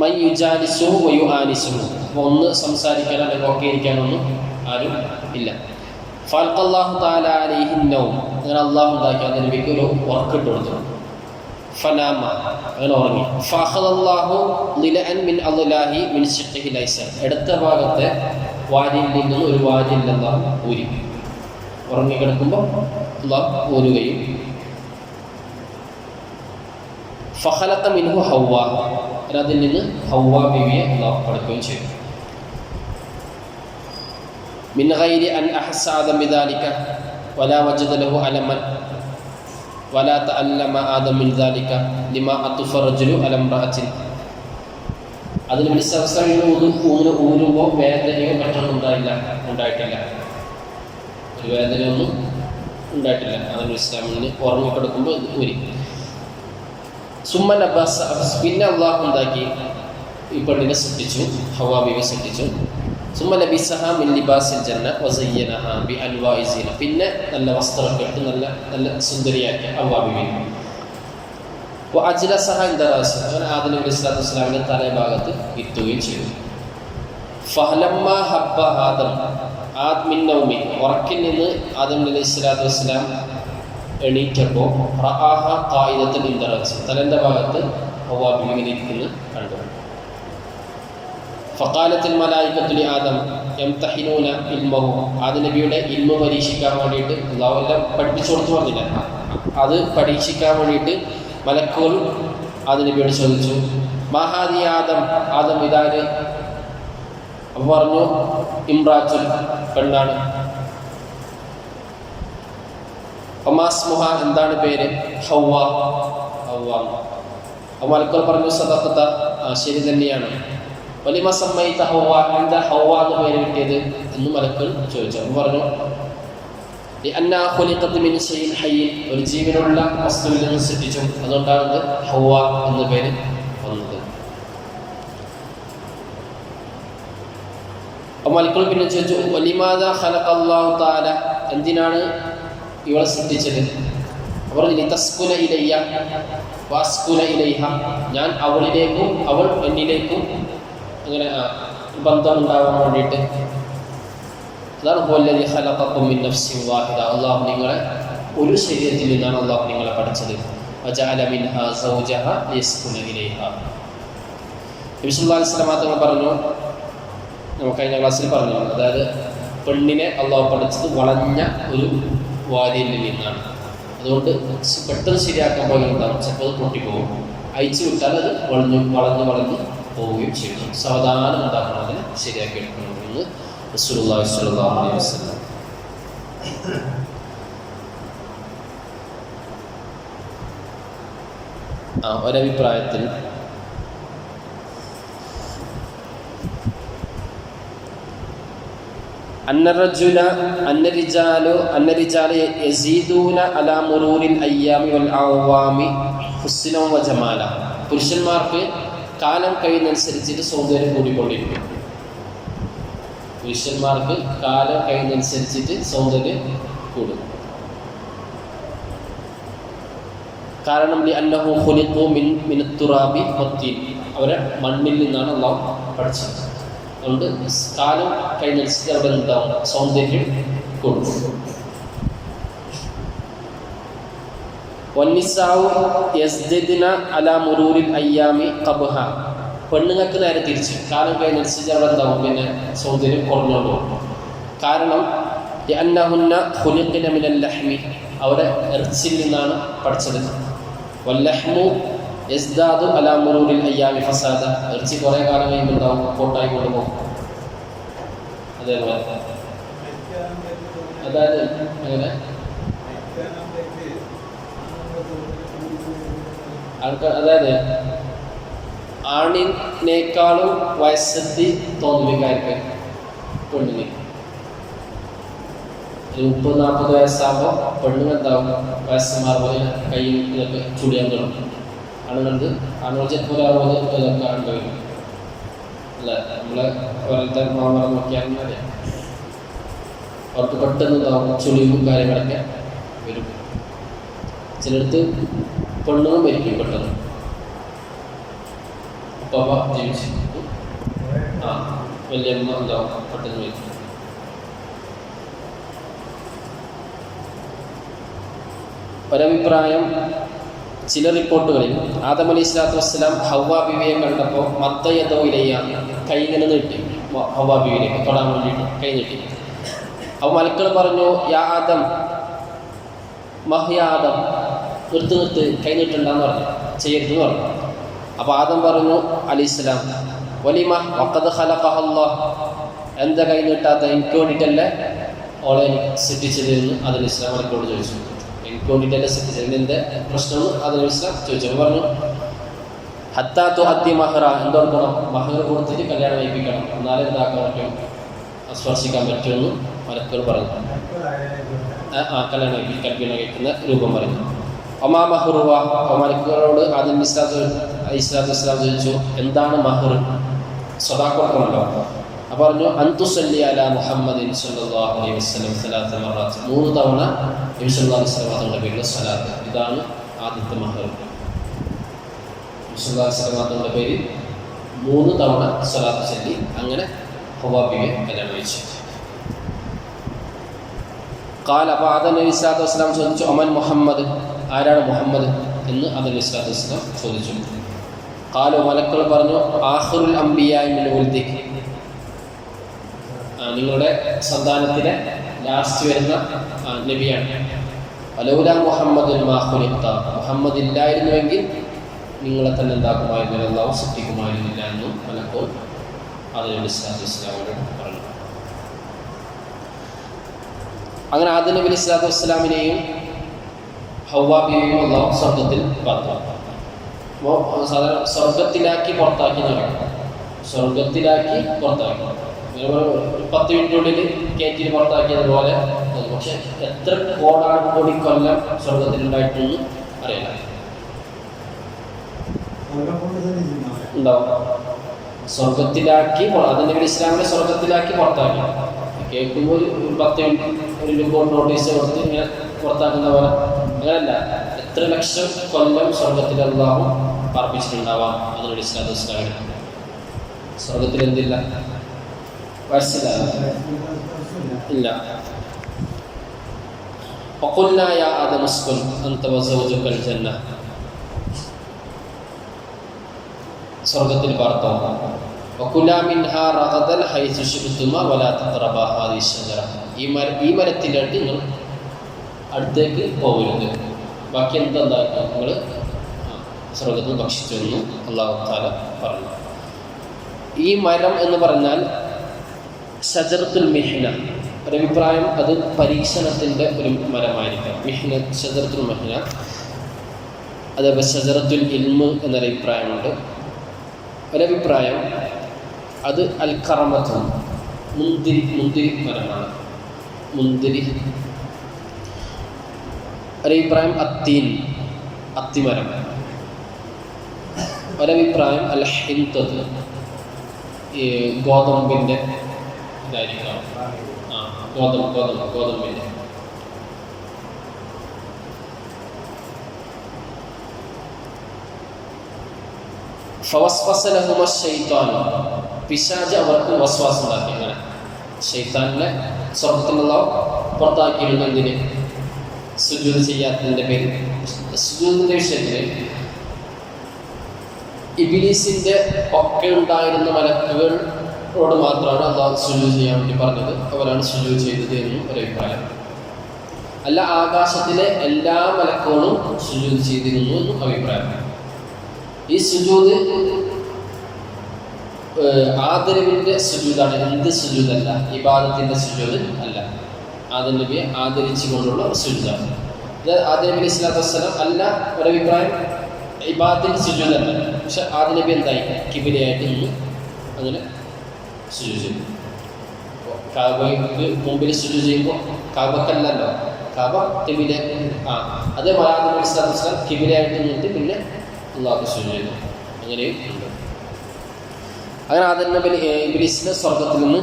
മൻ യുജാലിസുഹു വയുആനിസുഹു. അപ്പോൾ ഒന്ന് സംസാരിക്കാനോ അല്ലെങ്കിൽ ഒക്കെ ഇരിക്കാനൊന്നും ആരും ഇല്ല. ഫൽഖല്ലാഹു തആല അലൈഹി നൗം. അങ്ങനെ അള്ളാഹു ഉണ്ടാക്കി ആദം നബിക്ക് ഒരു ഉറക്കിട്ട് കൊടുത്തു. ഫനാമ, അങ്ങനെ ഉറങ്ങി. ഫഅഖദല്ലാഹു ളിലഅൻ മിൻ അദ്ലാഹി മിൻ ശിഖ്ഹിൽ ഐസർ. ഇടത്ത ഭാഗത്തെ വാരിയിൽ നിന്നും ഒരു വാരിയിൽ അല്ലാഹു ഊരി. ഉറങ്ങിക്കിടക്കുമ്പോൾ അല്ലാഹു ഊരുകയും ഫഖലഖ മിൻഹു ഹവ്വ, അതിൽ നിന്ന് ഹവ്വ ബീവിയെ അല്ലാഹു പടക്കുകയും ചെയ്തു. മിൻ ഗൈരി അൻ അഹസ്സ ആദം ബിദാലിക വലാ വജദ ലഹു അലമൻ വലാ തഅല്ലമ ആദം മിൻ ദാലിക ലിമാ അത്ഫ റജുലു അല ഇംറഅത്തിൻ. അതിൽ ഊരുമ്പോൾ വേദനയോ മറ്റൊന്നും ഉണ്ടായിട്ടില്ല. ഒരു വേദനയൊന്നും ഉണ്ടായിട്ടില്ല. ആദം ഇസ്ലാമിന് ഉറങ്ങിക്കിടക്കുമ്പോൾ ഇത് ഊരി. സുമ്മൻ അബ്ബാസ്, പിന്നെ അള്ളാഹു ഉണ്ടാക്കി ഈ പെണ്ണിനെ സൃഷ്ടിച്ചു, ഹവ്വാ ബീവിയെ സൃഷ്ടിച്ചു. സുമ്മ ലബിസഹ മിൻ ലിബാസിൽ ജന്ന വസയ്യനഹ ബി അൽവാഇ സീന. പിന്നെ നല്ല വസ്ത്രമൊക്കെ ഇട്ട് നല്ല സുന്ദരിയാക്കി ഹവ്വാ ബീവിയെ. വഅജ്ലസഹ ഇൻദ റാസി, അങ്ങനെ ആദം നബി സ്വല്ലല്ലാഹു അലൈഹി വസല്ലമിന്റെ തലഭാഗത്ത് ഇരുത്തുകയും ചെയ്തു. ഫലമ്മ ഹബ്ബ ആദം മിൻ നൗമി, ഉറക്കിൽ നിന്ന് ആദം നബി സ്വല്ലല്ലാഹു അലൈഹി വസല്ലം എണീറ്റപ്പോൾ റആഹ ഖായിദത്തൻ ഇൻദ റാസി, തലന്റെ ഭാഗത്ത് ഹവ്വാ ബീവി ഇങ്ങനെ ഇരിക്കുന്നത് കണ്ടു. ഫഖാലത്തിൽ മലായികത്തു ലി ആദം യംതഹിനൂന ഇൽമഹു, ആദം നബിയുടെ ഇൽമ പരീക്ഷിക്കാൻ വേണ്ടിയിട്ട് അല്ലാഹു എല്ലാം പഠിപ്പിച്ചു കൊടുത്തു പറഞ്ഞില്ല, അത് പരീക്ഷിക്കാൻ വേണ്ടിയിട്ട് മലക്കുകൾ ആദം നബിയോട് ചോദിച്ചു, മഹാദി ആദം ഇതാര്? അപ്പോൾ പറഞ്ഞു ഇംറാത്തുൻ, പെണ്ണാണ്. ഒമാസ്മുഹ, എന്താണ് പേര്? ഹവ്വ. അപ്പോൾ മലക്കുകൾ പറഞ്ഞു സദഖത, ശരി തന്നെയാണ്. വലിമ സമ്മൈത ഹവ്വ, എന്താ ഹവ്വ എന്ന് പേര് കിട്ടിയത് എന്ന് മലക്കുകൾ ചോദിച്ചു. അപ്പോൾ പറഞ്ഞു ലിഅന്നാ ഖുലിഖത് മിൻ ശൈഇൻ ഹയ്യിൻ, ഒരു ജീവനുള്ള വസ്തുവിൽ നിന്ന് സൃഷ്ടിച്ചു, അതുകൊണ്ടാണ് ഹവ്വ എന്ന പേര് വന്നത്. അപ്പോൾ മലക്കുകൾ പിന്നെ ചോദിച്ചു വലിമാദാ ഖലഖല്ലാഹു തആല, എന്തിനാണ് ഇവളെ സൃഷ്ടിച്ചത്? അവർ ലിതസ്കുന ഇലയ്യ വഅസ്കുന ഇലൈഹ, ഞാൻ അവളിലേക്കും അവൾ എന്നിലേക്കും അങ്ങനെ ബന്ധം ഉണ്ടാവാൻ വേണ്ടിയിട്ട്. അതാണ് ഹുവല്ലദീ ഖലഖക്കും മിൻ നഫ്സിൻ വാഹിദ. അള്ളാഹു നിങ്ങളെ ഒരു ശരീരത്തിൽ നിന്നാണ് അള്ളാഹു നിങ്ങളെ പഠിച്ചത്. വജഅല മിൻഹാ സൗജഹാ ലിയസ്കുന ഇലൈഹാ. നബി സല്ലല്ലാഹു അലൈഹി വസല്ലം തങ്ങൾ പറഞ്ഞു, നമുക്ക് കഴിഞ്ഞ ക്ലാസ്സിൽ പറഞ്ഞു, അതായത് പെണ്ണിനെ അള്ളാഹു പഠിച്ചത് വളഞ്ഞ ഒരു വാരിയിൽ നിന്നാണ്. അതുകൊണ്ട് പെട്ടെന്ന് ശരിയാക്കാൻ പോകുന്നതാണ്, ചിലപ്പോൾ അത് പൊട്ടിപ്പോകും. അയച്ചു വിട്ടാൽ അത് വളഞ്ഞ് പോവുകയും ചെയ്യും. സാവധാനം ഉണ്ടാക്കണം, അതിനെ ശരിയാക്കി എടുക്കണമെന്ന് റസൂലുള്ളാഹി സ്വല്ലല്ലാഹു അലൈഹി വസല്ലം. ഒരഭിപ്രായത്തിൽ പുരുഷന്മാർക്ക് കാലം കഴിയുന്നതനുസരിച്ചിട്ട് സൗന്ദര്യം കൂടിക്കൊണ്ടിരിക്കും. പുരുഷന്മാർക്ക് കാലം കഴിയുന്നതനുസരിച്ചിട്ട് സൗന്ദര്യം കൂടും. കാരണം അന്നഹു ഖുലിഖു മിൻ തുറാബി വത്തീൻ, അവരെ മണ്ണിൽ നിന്നാണ് അള്ളാഹു പഠിച്ചത്. അതുകൊണ്ട് കാലം കഴിഞ്ഞനുസരിച്ച് അവിടെ ഉണ്ടാവും, സൗന്ദര്യം കൂടും. വന്നിസാഉ യസ്ദിദ്ന അലാ മുറൂരിൽ അയ്യാമി ഖബ്ഹ, പെണ്ണുങ്ങൾക്ക് നേരെ തിരിച്ച് കാലം കഴിഞ്ഞനുസരിച്ച് അവിടെ ഉണ്ടാവും, പിന്നെ സൗന്ദര്യം കുറഞ്ഞുകൊണ്ട് പോകും. കാരണം അന്നഹുന്ന ഖുലിഖ്ന മിനൽ ലഹ്മി, അവരെ ഇറച്ചിൽ നിന്നാണ് പഠിച്ചത്. വല്ലഹ്മു യസ്ദാദു അലാ മുറൂരിൽ അയ്യാമി ഫസാദ, ഇറച്ചി കുറേ കാലം കഴിയുമ്പോൾ ഉണ്ടാവും, കോട്ടായി കൊണ്ടുപോകും. അതേപോലെ അതായത് അങ്ങനെ ആൾക്കാർ, അതായത് ആണിനേക്കാളും വയസ്സെത്തി തോന്നിക്കാർക്ക് പെണ്ണിന് 30-40 വയസ്സാകുമ്പോൾ പെണ്ണുങ്ങൾ എന്താവും, വയസ്സന്മാർ പോലെ കയ്യിൽ ഇതൊക്കെ ചുടിയാൻ തുടങ്ങും. ആണുങ്ങൾ ചിലപ്പോൾ 60 ഇതൊക്കെ ആണ്ടുവരും. അല്ല, നമ്മളെ പോലത്തെ മാമറ നോക്കിയാൽ അറിയാം, അവർക്ക് പെട്ടെന്ന് എന്താവും, ചുളിവും കാര്യങ്ങളൊക്കെ വരും. ചിലടത്ത് പെണ്ണുങ്ങൾ മരിക്കും പെട്ടെന്ന്. ഉപ്പ ജീവിച്ചിട്ട് വലിയമ്മ എന്താവും, പെട്ടെന്ന് മരിക്കും. ഒരഭിപ്രായം, ചില റിപ്പോർട്ടുകളിൽ ആദം അലൈഹി സ്വലാത്തു വസ്സലാം ഹവ്വാ ബീവിയെ കണ്ടപ്പോൾ മദ്ദയദോ ഇലയ്യ, കൈ ഇങ്ങനെ നീട്ടി ഹവ്വാ ബീവിയിലേക്ക് തൊടാൻ വേണ്ടിയിട്ട് കൈ നീട്ടി. അപ്പോൾ മലക്കൾ പറഞ്ഞു, യാ ആദം മഹ്യ ആദം, നിർത്ത് കൈ നീട്ടണ്ടെന്ന് പറഞ്ഞു, ചെയ്യരുതെന്ന് പറഞ്ഞു. അപ്പോൾ ആദം പറഞ്ഞു അലൈഹിസ്സലാം, വലിമ വഖദ് ഖലഖഹ അല്ലാഹ്, എന്താ കൈ നീട്ടാത്ത, എനിക്ക് വേണ്ടിയിട്ടല്ലേ ഓളെ സൃഷ്ടിച്ചത് എന്ന് അതിൽ ഇസ്ലാം മലക്കളോട് ചോദിച്ചു. എനിക്ക് വേണ്ടിയിട്ടല്ലേ സൃഷ്ടിച്ചത്, എൻ്റെ പ്രശ്നം അതിൽ ഇസ്ലാം ചോദിച്ചു. പറഞ്ഞു ഹത്താ തുഅദ്ദി മഹ്റ, എന്തുകൊടുക്കണം, മഹർ കൊടുത്തിട്ട് കല്യാണം കഴിപ്പിക്കണം, എന്നാലേ ഇതാക്കാൻ പറ്റും, സ്പർശിക്കാൻ പറ്റുമെന്ന് മലക്കൾ പറഞ്ഞു. കല്യാണം കഴിക്കുന്ന രൂപം പറഞ്ഞു. ഒമാ മഹ്റുവ, മലക്കുകളോട് ആദം അലൈഹിസ്സലാത്തു വസ്സലാം ചോദിച്ചു, എന്താണ് മഹർ, സ്വദാഖ് കൊടുക്കണമല്ലോ. അപ്പോൾ പറഞ്ഞു അൻതുസല്ലി അലാ മുഹമ്മദിൻ സ്വല്ലല്ലാഹു അലൈഹി വസല്ലം 3 മറത്ത്, 3 തവണ നബി സല്ലല്ലാഹു അലൈഹി വസല്ലം തങ്ങളുടെ പേരിൽ സ്വലാത്ത്. ഇതാണ് ആദ്യത്തെ മഹർ. നബി സല്ലല്ലാഹു അലൈഹി വസല്ലം തങ്ങളുടെ പേരിൽ 3 തവണ സ്വലാത്ത് ചൊല്ലി അങ്ങനെ ഹവ്വാ ബീവിയെ കല്യാണം കഴിച്ചു. ഖാല, അപ്പോൾ ആദം നബി സ്വല്ലല്ലാഹു അലൈഹി വസല്ലം ചോദിച്ചു, ഒമൻ മുഹമ്മദ്, ആരാണ് മുഹമ്മദ് എന്ന് ആദം നബി സ്വല്ലല്ലാഹു അലൈഹി വസല്ലം ചോദിച്ചു. ഖാലു, മലക്കുകൾ പറഞ്ഞു, ആഖിറുൽ അംബിയാഇ മിൻ വൽദിക്, നിങ്ങളുടെ സന്താനത്തിലെ ലാസ്റ്റ് വരുന്ന നബിയാണ്. അലൗല മുഹമ്മദുൽ മാ ഖുലിഖ്ത, മുഹമ്മദ് ഇല്ലായിരുന്നുവെങ്കിൽ നിങ്ങളെ തന്നെ എന്താക്കുമായിരുന്നില്ല, അല്ലാഹു സൃഷ്ടിക്കുമായിരുന്നില്ല എന്നും മലക്കുകൾ ആദം നബി സ്വല്ലല്ലാഹു അലൈഹി വസല്ലമയോട് പറഞ്ഞു. അങ്ങനെ ആദം നബി സ്വല്ലല്ലാഹു അലൈഹി വസല്ലമിനെയും ഹവ്വാ ബീവിയും അല്ലാഹു സ്വർഗ്ഗത്തിൽ പാർത്തു. അപ്പോൾ സാധാരണ സ്വർഗത്തിലാക്കി പുറത്താക്കി നടക്കും, സ്വർഗത്തിലാക്കി പുറത്താക്കി 10 മിനിറ്റിനുള്ളിൽ കയറ്റിന് പുറത്താക്കിയതുപോലെ. പക്ഷെ എത്ര കോടാനുകോടി കൊല്ലം സ്വർഗത്തിലുണ്ടായിട്ടൊന്നും അറിയില്ല, ഉണ്ടാവും. സ്വർഗത്തിലാക്കി അതിൻ്റെ ഇസ്ലാമിനെ സ്വർഗത്തിലാക്കി പുറത്താക്കി കേൾക്കുമ്പോൾ 10 മിനിറ്റ് ഒരു റിപ്പോർട്ട് നോട്ടീസ് കൊടുത്ത് ഇങ്ങനെ പുറത്താക്കുന്ന പോലെ അങ്ങനെയല്ല. എത്ര ലക്ഷം കൊല്ലം സ്വർഗത്തിൽ അല്ലാഹു പാർപ്പിച്ചിട്ടുണ്ടാവാം അതിനോട് ഇസ്ലാമിന്. സ്വർഗത്തിൽ എന്തില്ല, വയസ്സില്ല. ഇല്ല. وقلنا يا آدم اسكن أنت وزوجك الجنة. സ്വർഗത്തിൽ പാർത്തോ. وكلا منها رغدا حيث شئتما ولا تقربا هذه الشجرة. ഈ മരത്തിലോട്ട് നിങ്ങൾ അടുത്തേക്ക് പോകരുത്. ബാക്കി എന്താക്കി നിങ്ങൾ സ്വർഗത്തിൽ ഭക്ഷിച്ചു എന്ന് അല്ലാഹു തആല പറഞ്ഞു. ഈ മരം എന്ന് പറഞ്ഞാൽ ഷജറത്തുൽ മിഹ്ന. ഒരഭിപ്രായം അത് പരീക്ഷണത്തിൻ്റെ ഒരു മരമായിരിക്കാം. മിഹ്ന, ഷജറത്തുൽ മിഹ്ന. അതേപോലെ ഷജറത്തുൽ ഇൽമ് എന്നൊരഭിപ്രായമുണ്ട്. ഒരഭിപ്രായം അത് അൽ കറമത്ത്, മുന്തിരി മരമാണ്. മുന്തിരി. ഒരഭിപ്രായം അത്തിമരം. ഒരഭിപ്രായം അൽ ഹിന്തത്ത്, ഈ ഗോതമ്പിൻ്റെ ഇതായിരിക്കാം. ഗോതമ്പിൻ്റെ. ഫവസ്വസ ലഹുമ ശൈത്താൻ. പിശാച് അവർക്ക് വസ്വാസം ഉണ്ടാക്കി. അങ്ങനെ ശൈത്താനിലെ സ്വർഗത്തിലുള്ള പുറത്താക്കിയിരുന്നു. എന്തിന്? സുജൂദ് ചെയ്യാത്തതിൻ്റെ പേരിൽ. സുജൂദിൻ്റെ വിഷയത്തിൽ ഇബ്ലീസിൻ്റെ ഒക്കെ ഉണ്ടായിരുന്ന മലക്കുകളോട് മാത്രമാണ് അള്ളാഹു സുജൂദ് ചെയ്യാൻ വേണ്ടി പറഞ്ഞത്. അവരാണ് സുജൂദ് ചെയ്തത് എന്നും ഒരു അഭിപ്രായം. അല്ല, ആകാശത്തിലെ എല്ലാ മലക്കുകളും സുജൂദ് ചെയ്തിരുന്നു എന്നും അഭിപ്രായം. ഈ സുജൂദ് ആദരവിൻ്റെ സുജൂദാണ്. എന്ത് സുജൂദല്ല, ഇബാദത്തിൻ്റെ സുജൂദ് അല്ല. ആദം നബിയെ ആദരിച്ചു കൊണ്ടുള്ള സുജൂദാണ്. ഇത് ആദം നബി അലൈഹി സ്വലാത്തു വസ്സലാം അല്ല. ഒരഭിപ്രായം ഇബാദത്തിൻ്റെ സുജൂദല്ല. പക്ഷെ ആദം നബി എന്തായി? കിബിലയായിട്ട് നിന്ന് അങ്ങനെ സുജൂദ് ചെയ്തു. കാബയ്ക്ക് മുമ്പിൽ സുജൂദ് ചെയ്യുമ്പോൾ കാബക്കല്ലല്ലോ, കാബ കിബില. അതേപോലെ ആദം നബി അലൈഹി സ്വലാത്തു വസ്സലാം കിബിലയായിട്ട് നിന്നിട്ട് പിന്നെ അള്ളാഹു സുജൂദ് ചെയ്തു. അങ്ങനെയും ഉണ്ട്. അങ്ങനെ ആദം നബി ഇബ്ലീസിനെ സ്വർഗത്തിൽ നിന്ന്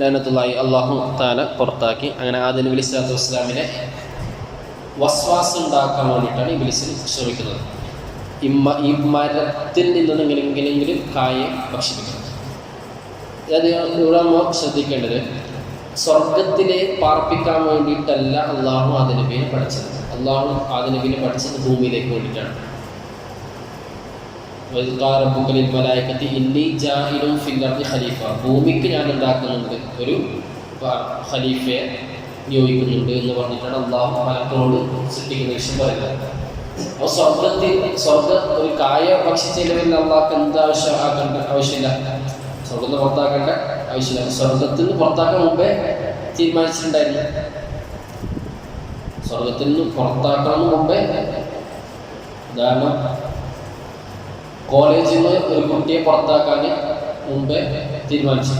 ലഅനത്തുല്ലാഹി അല്ലാഹു തആല പുറത്താക്കി. അങ്ങനെ ആദം നബി അലൈഹി സ്വലാത്തു വസ്സലാമിനെ വസ്വാസം ഉണ്ടാക്കാൻ വേണ്ടിയിട്ടാണ് ഇബ്ലീസിന് ശ്രമിക്കുന്നത്. ഈ മരത്തിൽ നിന്ന് എങ്ങനെയെങ്കിലും കായെ ഭക്ഷിപ്പിക്കണം. അത് ഇവിടെ നമ്മൾ ശ്രദ്ധിക്കേണ്ടത്, സ്വർഗത്തിലെ പാർപ്പിക്കാൻ വേണ്ടിയിട്ടല്ല അള്ളാഹു ആദം നബിയെ പഠിച്ചത്. അള്ളാഹു ആദം നബിയെ പഠിച്ചത് ഭൂമിയിലേക്ക് വേണ്ടിയിട്ടാണ്. ഭൂമിക്ക് ഞാൻ ഉണ്ടാക്കുന്നുണ്ട്, ഒരു ഖലീഫയെ നിയോഗിക്കുന്നുണ്ട് എന്ന് പറഞ്ഞിട്ടാണ് അള്ളാഹു മലക്കളോട് സൃഷ്ടിക്കുന്ന വിഷയം പറയുന്നത്. അപ്പോൾ ഒരു കായ ഭക്ഷിച്ചില്ലെങ്കിൽ അള്ളാഹ്ക്ക് എന്ത് ആവശ്യമില്ല. സ്വർഗത്തിൽ പുറത്താക്കേണ്ട ആവശ്യമില്ല. സ്വർഗത്തിൽ നിന്ന് പുറത്താക്കാൻ മുമ്പേ തീരുമാനിച്ചിട്ടുണ്ടായിരുന്നു. സ്വർഗത്തിൽ നിന്ന് പുറത്താക്കണമെന്ന് മുമ്പേ, ഉദാഹരണം കോളേജിൽ നിന്ന് ഒരു കുട്ടിയെ പുറത്താക്കാൻ മുമ്പേ തീരുമാനിച്ചു.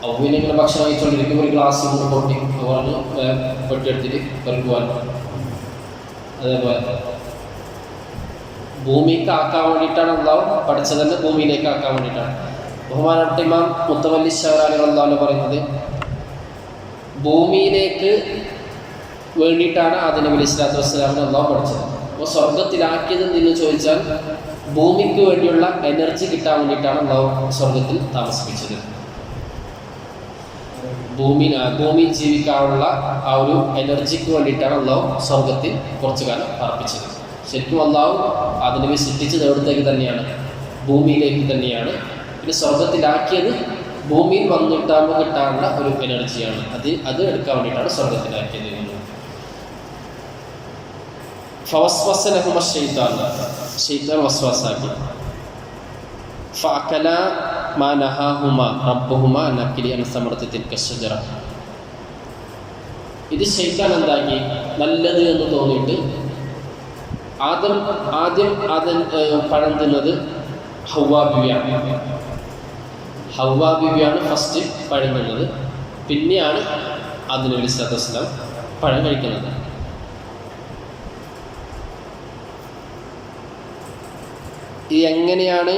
അവനിങ്ങനെ ഭക്ഷണം കഴിച്ചുകൊണ്ടിരിക്കും, ഒരു ഗ്ലാസ് കൊണ്ട് പൊട്ടി പറഞ്ഞ് പൊട്ടിയെടുത്തിട്ട് പെറുക്കുവാൻ. അതേപോലെ ഭൂമിക്ക് ആക്കാൻ വേണ്ടിയിട്ടാണ് അള്ളാഹു പഠിച്ചത് തന്നെ, ഭൂമിയിലേക്ക് ആക്കാൻ വേണ്ടിയിട്ടാണ്. ബഹുമാനപ്പെട്ട ഇമാം മുത്തവല്ലി ശൗറാനി റളിയല്ലാഹു പറയുന്നത്, ഭൂമിയിലേക്ക് വേണ്ടിയിട്ടാണ് ആദം നബി അലൈഹി സ്വലാത്തു വസ്സലാമിനെ അള്ളാഹു പഠിച്ചത്. അപ്പോൾ സ്വർഗത്തിലാക്കിയത് എന്ന് ചോദിച്ചാൽ ഭൂമിക്ക് വേണ്ടിയുള്ള എനർജി കിട്ടാൻ വേണ്ടിയിട്ടാണ് അള്ളാഹു സ്വർഗത്തിൽ താമസിപ്പിച്ചത്. ഭൂമിയിൽ ജീവിക്കാനുള്ള ആ ഒരു എനർജിക്ക് വേണ്ടിയിട്ടാണ് അള്ളാഹു സ്വർഗത്തിൽ കുറച്ചു കാലം അർപ്പിച്ചത്. ശരിക്കും അള്ളാഹു ആദം നബിയെ സൃഷ്ടിച്ചത് എവിടത്തേക്ക് തന്നെയാണ്? ഭൂമിയിലേക്ക് തന്നെയാണ്. പിന്നെ സ്വർഗത്തിലാക്കിയത് ഭൂമിയിൽ വന്നിട്ടാകുമ്പോൾ കിട്ടാനുള്ള ഒരു എനർജിയാണ്. അത് എടുക്കാൻ വേണ്ടിയിട്ടാണ് സ്വർഗത്തിലാക്കിയത്. ഫവസ്വസ ലഹുമ ശൈത്താൻ, ശൈത്താൻ വസ്വാസാക്കി. ഫഅകല മാ നഹാഹുമ റബ്ബുഹുമ അൻ അക്ലി അൻ സമറത്തി തിൽക ശജറ. ഇത് ശൈത്താൻ എന്താക്കി? നല്ലത് എന്ന് തോന്നിയിട്ട് ആദ്യം പഴം തിന്നത് ഹവ്വാ ബീവിയാണ് ഫസ്റ്റ് പഴം തിന്നത്. പിന്നെയാണ് ആദം നബി അലൈഹി സ്വലാത്തു വസ്സലാം പഴം കഴിക്കുന്നത്. ഈ എങ്ങനെയാണ്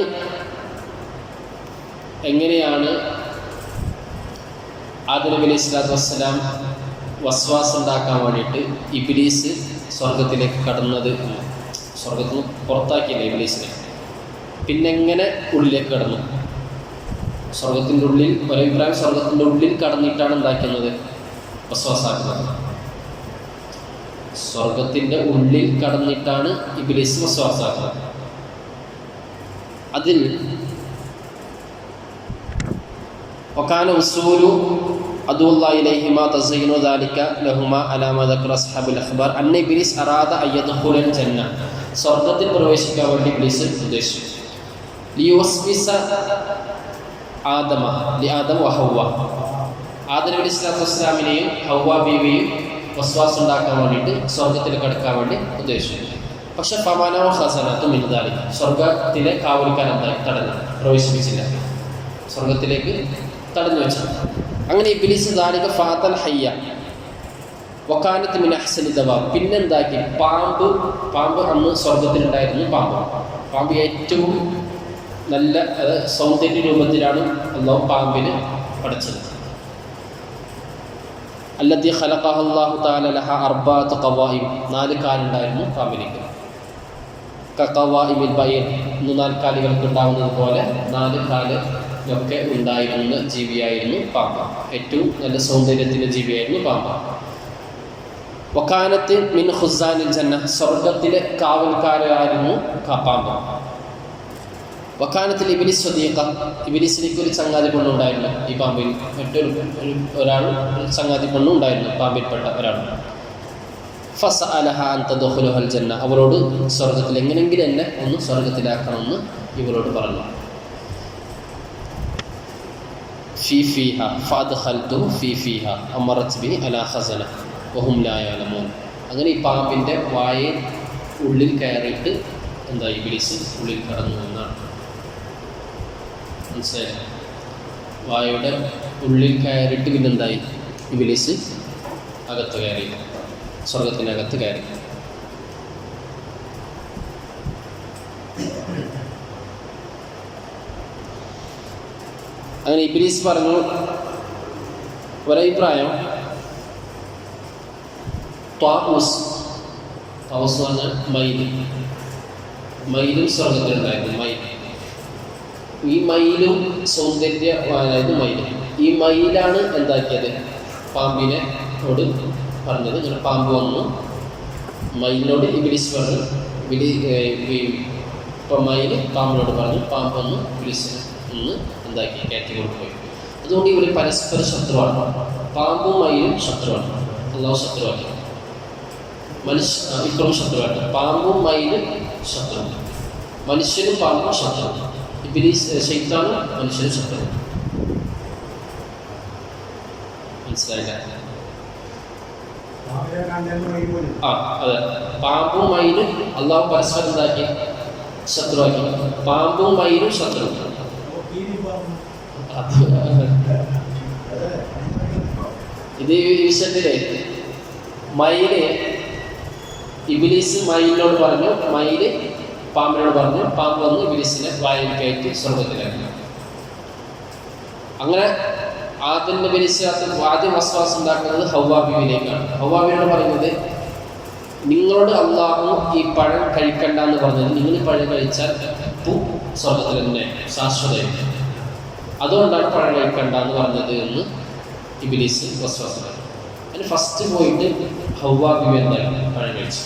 ആദം നബി അലൈഹി സ്വലാത്തു വസ്സലാം വസ്വാസം ഉണ്ടാക്കാൻ വേണ്ടിയിട്ട് ഇബ്ലീസ് സ്വർഗത്തിലേക്ക് കടന്നത്? സ്വർഗത്തിൽ നിന്ന് പുറത്താക്കിയില്ല ഇബ്ലീസിനെ. പിന്നെ എങ്ങനെ ഉള്ളിലേക്ക് കടന്നു? സ്വർഗത്തിൻ്റെ ഉള്ളിൽ, ഒരഭിപ്രായം സ്വർഗത്തിൻ്റെ ഉള്ളിൽ കടന്നിട്ടാണ് എന്താക്കുന്നത്, വസ്വാസാക്കുന്നത്. സ്വർഗത്തിൻ്റെ ഉള്ളിൽ കടന്നിട്ടാണ് ഇബ്ലീസ് വസ്വാസാക്കുന്നത്. അതിൽ വകാന ഉസൂലു അദുല്ലാഹി ഇലൈഹിമാ തസയ്യനു ദാലിക ലഹുമാ അലാ മാ ദക്കറ അസ്ഹാബുൽ അഖ്ബാർ അന്ന ഇബ്ലീസ് അറാദ അയ്യദ്ഖുലൽ ജന്ന, സ്വർഗത്തിൽ പ്രവേശിക്കാൻ വേണ്ടി ഇബ്ലീസ് ഉദ്ദേശിച്ചു. ലിയുസ്വിസ ആദമ ലിആദം വഹവ്വ, ആദം നബി സ്വല്ലല്ലാഹു അലൈഹി വസല്ലമയെയും ഹവ്വ ബീവിയെയും വസ്വാസ് ഉണ്ടാക്കാൻ വേണ്ടിയിട്ട് സ്വർഗത്തിൽ കടക്കാൻ വേണ്ടി ഉദ്ദേശിച്ചു. പക്ഷെ ഫമാനോ ഹസനത്തു മിൻ ദാലിക, സ്വർഗത്തിലെ കാവൽക്കാർ എന്തായി തടഞ്ഞു, പ്രവേശിപ്പിച്ചില്ല, സ്വർഗത്തിലേക്ക് തടഞ്ഞു വെച്ചു. അങ്ങനെ ഇബ്ലീസ് ദാലിക ഫാതൽ ഹയ്യ വകാനത്ത് മിൻ അഹ്സനി ദവാബ്, പിന്നെന്താക്കി, പാമ്പ് അന്ന് സ്വർഗത്തിലുണ്ടായിരുന്നു. പാമ്പ് ഏറ്റവും നല്ല സൗന്ദര്യ രൂപത്തിലാണ് അല്ലാഹു പാമ്പിനെ പഠിച്ചത്. അല്ലദീ ഖലഖഹ അല്ലാഹു തആല ലഹ അർബഅത്ത് ഖവായിം, 4 കാലുണ്ടായിരുന്നു പാമ്പിലേക്ക്. കഖവായിമിൽ ബൈർ, 4 കാലുകൾക്ക് ഉണ്ടാവുന്നത് പോലെ 4 കാലൊക്കെ ഉണ്ടായിരുന്ന ജീവിയായിരുന്നു പാമ്പ്. ഏറ്റവും നല്ല സൗന്ദര്യത്തിൻ്റെ ജീവിയായിരുന്നു പാമ്പ്. വകാനത്ത് മിൻ ഖുസാനിൽ ജന്ന, സ്വർഗത്തിലെ കാവൽക്കാരായിരുന്നു പാമ്പ്. വക്കാനത്തിൽ ഇബ്ലീസ് സ്വദീഖ, ഇബ്ലീസിലേക്ക് ഒരു ചങ്ങാതി പെണ്ണുണ്ടായിരുന്നു. ഈ പാമ്പിൽ ഒരാൾ ചങ്ങാതി പെണ്ണുണ്ടായിരുന്നു, പാമ്പിൽപ്പെട്ട ഒരാൾ. ഫസഅലഹ അൻ തദ്ഖുലുൽ ജന്ന, അവരോട് സ്വർഗത്തിൽ എങ്ങനെയെങ്കിലും എന്നെ ഒന്ന് സ്വർഗത്തിലാക്കണമെന്ന് ഇവരോട് പറഞ്ഞു. ഫീഹ ഫഅദ്ഖൽതു ഫീഹ അമറത് ബി അലാ ഖസന വഹും ലാ യഅലമൂൻ. അങ്ങനെ ഈ പാമ്പിൻ്റെ വായെ ഉള്ളിൽ കയറിയിട്ട് എന്താ ഇബ്ലീസ് ഉള്ളിൽ കടന്നു എന്നാണ് മനസ്സിലായി. വായുടെ ഉള്ളിൽ കയറിയിട്ട് പിന്നെന്തായി, ഇബ്ലീസ് അകത്ത് കയറി, സ്വർഗത്തിനകത്ത് കയറി. അങ്ങനെ ഇബ്ലീസ് പറഞ്ഞു, ഒരഭിപ്രായം ത്വാഊസ് എന്ന് പറഞ്ഞാൽ മയിലും സ്വർഗത്തിലുണ്ടായിരുന്നു. ഈ മയിലും സൗന്ദര്യമായത് മയിലും. ഈ മയിലാണ് എന്താക്കിയത്, പാമ്പിനോട് പറഞ്ഞത്. ഇങ്ങനെ പാമ്പ് വന്നു, മയിലിനോട് ഇബ്ലീസ് പറഞ്ഞു. ഇപ്പം മയിൽ പാമ്പിനോട് പറഞ്ഞു, പാമ്പ് വന്നു ഇബ്ലീസിനെ ഒന്ന് എന്താക്കി കയറ്റി കൊണ്ടുപോയി. അതുകൊണ്ട് ഇവർ പരസ്പര ശത്രുവാണ്. പാമ്പും മയിലും ശത്രുവാണ്, അല്ലാഹു ശത്രുവാക്കി. ഇപ്പോഴും ശത്രുവായിട്ട് പാമ്പും മയിലും ശത്രു, മനുഷ്യനും പാമ്പും ശത്രു. ഇബ്ലീസ് ശൈത്താനും മനുഷ്യനും ശത്രു. മനസ്സിലായില്ല? അതെ, പാമ്പും മയിലും അള്ളാഹു പരസ്പരം എന്താക്കി, ശത്രുവാക്കി. പാമ്പും മയിലും ശത്രു. ഇത് ഈ വിഷയത്തിലെ മയില് ഇബ്ലീസ് മയിലിനോട് പറഞ്ഞു, മയില് പാമ്പിനോട് പറഞ്ഞു, പാമ്പ് വന്ന് ഇബ്ലീസിനെ വായിൽ കയറ്റി സ്വർഗത്തിലാക്കി. അങ്ങനെ ആദം നബി അലൈഹിസ്സലാം ആദ്യം വസ്വാസ് ഉണ്ടാക്കുന്നത് ഹവ്വാ ബീവിയിലേക്കാണ്. ഹവ്വാ ബീവിനോട് പറയുന്നത്, നിങ്ങളോട് അള്ളാഹു ഈ പഴം കഴിക്കണ്ട എന്ന് പറഞ്ഞത്, നിങ്ങൾ പഴം കഴിച്ചാൽ സ്വർഗത്തിൽ തന്നെ ശാശ്വതമായിട്ട്, അതുകൊണ്ടാണ് പഴം കഴിക്കണ്ട എന്ന് പറഞ്ഞത് എന്ന് ഇബ്ലീസ് വസ്വാസ്. അതിന് ഫസ്റ്റ് പോയിട്ട് ഹവ്വാ ബീവി എന്തായാലും പഴം കഴിച്ചു.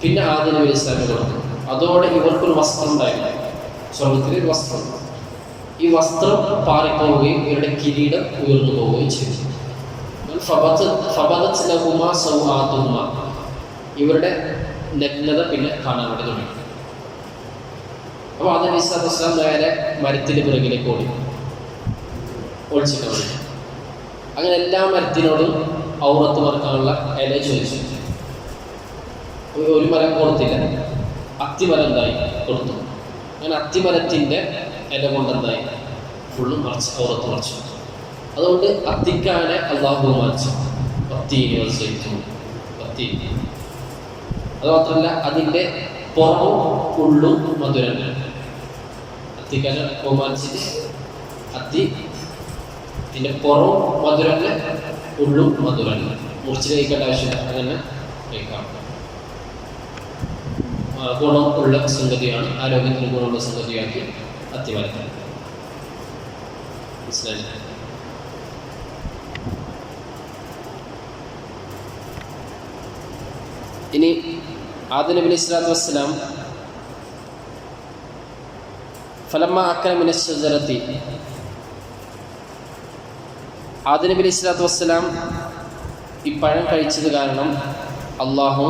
പിന്നെ ആദം നബി അലൈഹിസ്സലാമിന് കൊടുത്തു. അതോടെ ഇവർക്കൊരു വസ്ത്രം ഉണ്ടായിരുന്നു, സ്വർഗത്തിലൊരു വസ്ത്രം. ഈ വസ്ത്രം പാറിപ്പോവുകയും ഇവരുടെ കിരീടം ഉയർന്നു പോവുകയും ചെയ്തു. ഇവരുടെ നഗ്നത പിന്നെ കാണാൻ വേണ്ടി തുടങ്ങി. അപ്പോൾ ആദം നബി അലൈഹിസ്സലാം നേരെ മരത്തിൻ്റെ പിറകിലേക്ക് ഒളിച്ചിട്ട് വേണ്ടി. അങ്ങനെ എല്ലാ മരത്തിനോടും ഔറത്ത് മറക്കാനുള്ള ഇല ചോദിച്ചു. ഒരു മരം കൊടുത്തില്ല, അത്തിമരം എന്തായി കൊടുത്തു. അങ്ങനെ അത്തിമരത്തിൻ്റെ ഇല കൊണ്ടെന്തായി ഫുള്ളും മറച്ച്, ഔറത്ത് മറച്ചു. അതുകൊണ്ട് അത്തിക്കാനെ അള്ളാഹു ബഹുമാനിച്ചു. പത്തി. അത് മാത്രമല്ല, അതിൻ്റെ പുറവും ഉള്ളും മധുരം. അത്തിക്കാനെ ബഹുമാനിച്ചിട്ട് ഇതിൻ്റെ പുറവും മധുരല്ല, ഉള്ളും മധുരല്ല. മുറിച്ച് കഴിക്കേണ്ട ആവശ്യമില്ല, അങ്ങനെ കഴിക്കാം. ഗുണം ഉള്ള സംഗതിയാണ്, ആരോഗ്യത്തിന് ഗുണമുള്ള സംഗതിയാക്കി അത്തിമരം. മനസ്സിലായില്ലേ? ഇനി ആദം നബി അലൈഹി സ്വലാത്തു വസ്സലാം ഫലമ്മ അക്കല മിന ശജറത്തി, ആദം നബി അലൈഹി സ്വലാത്തു വസ്സലാം ഈ പഴം കഴിച്ചത് കാരണം അള്ളാഹു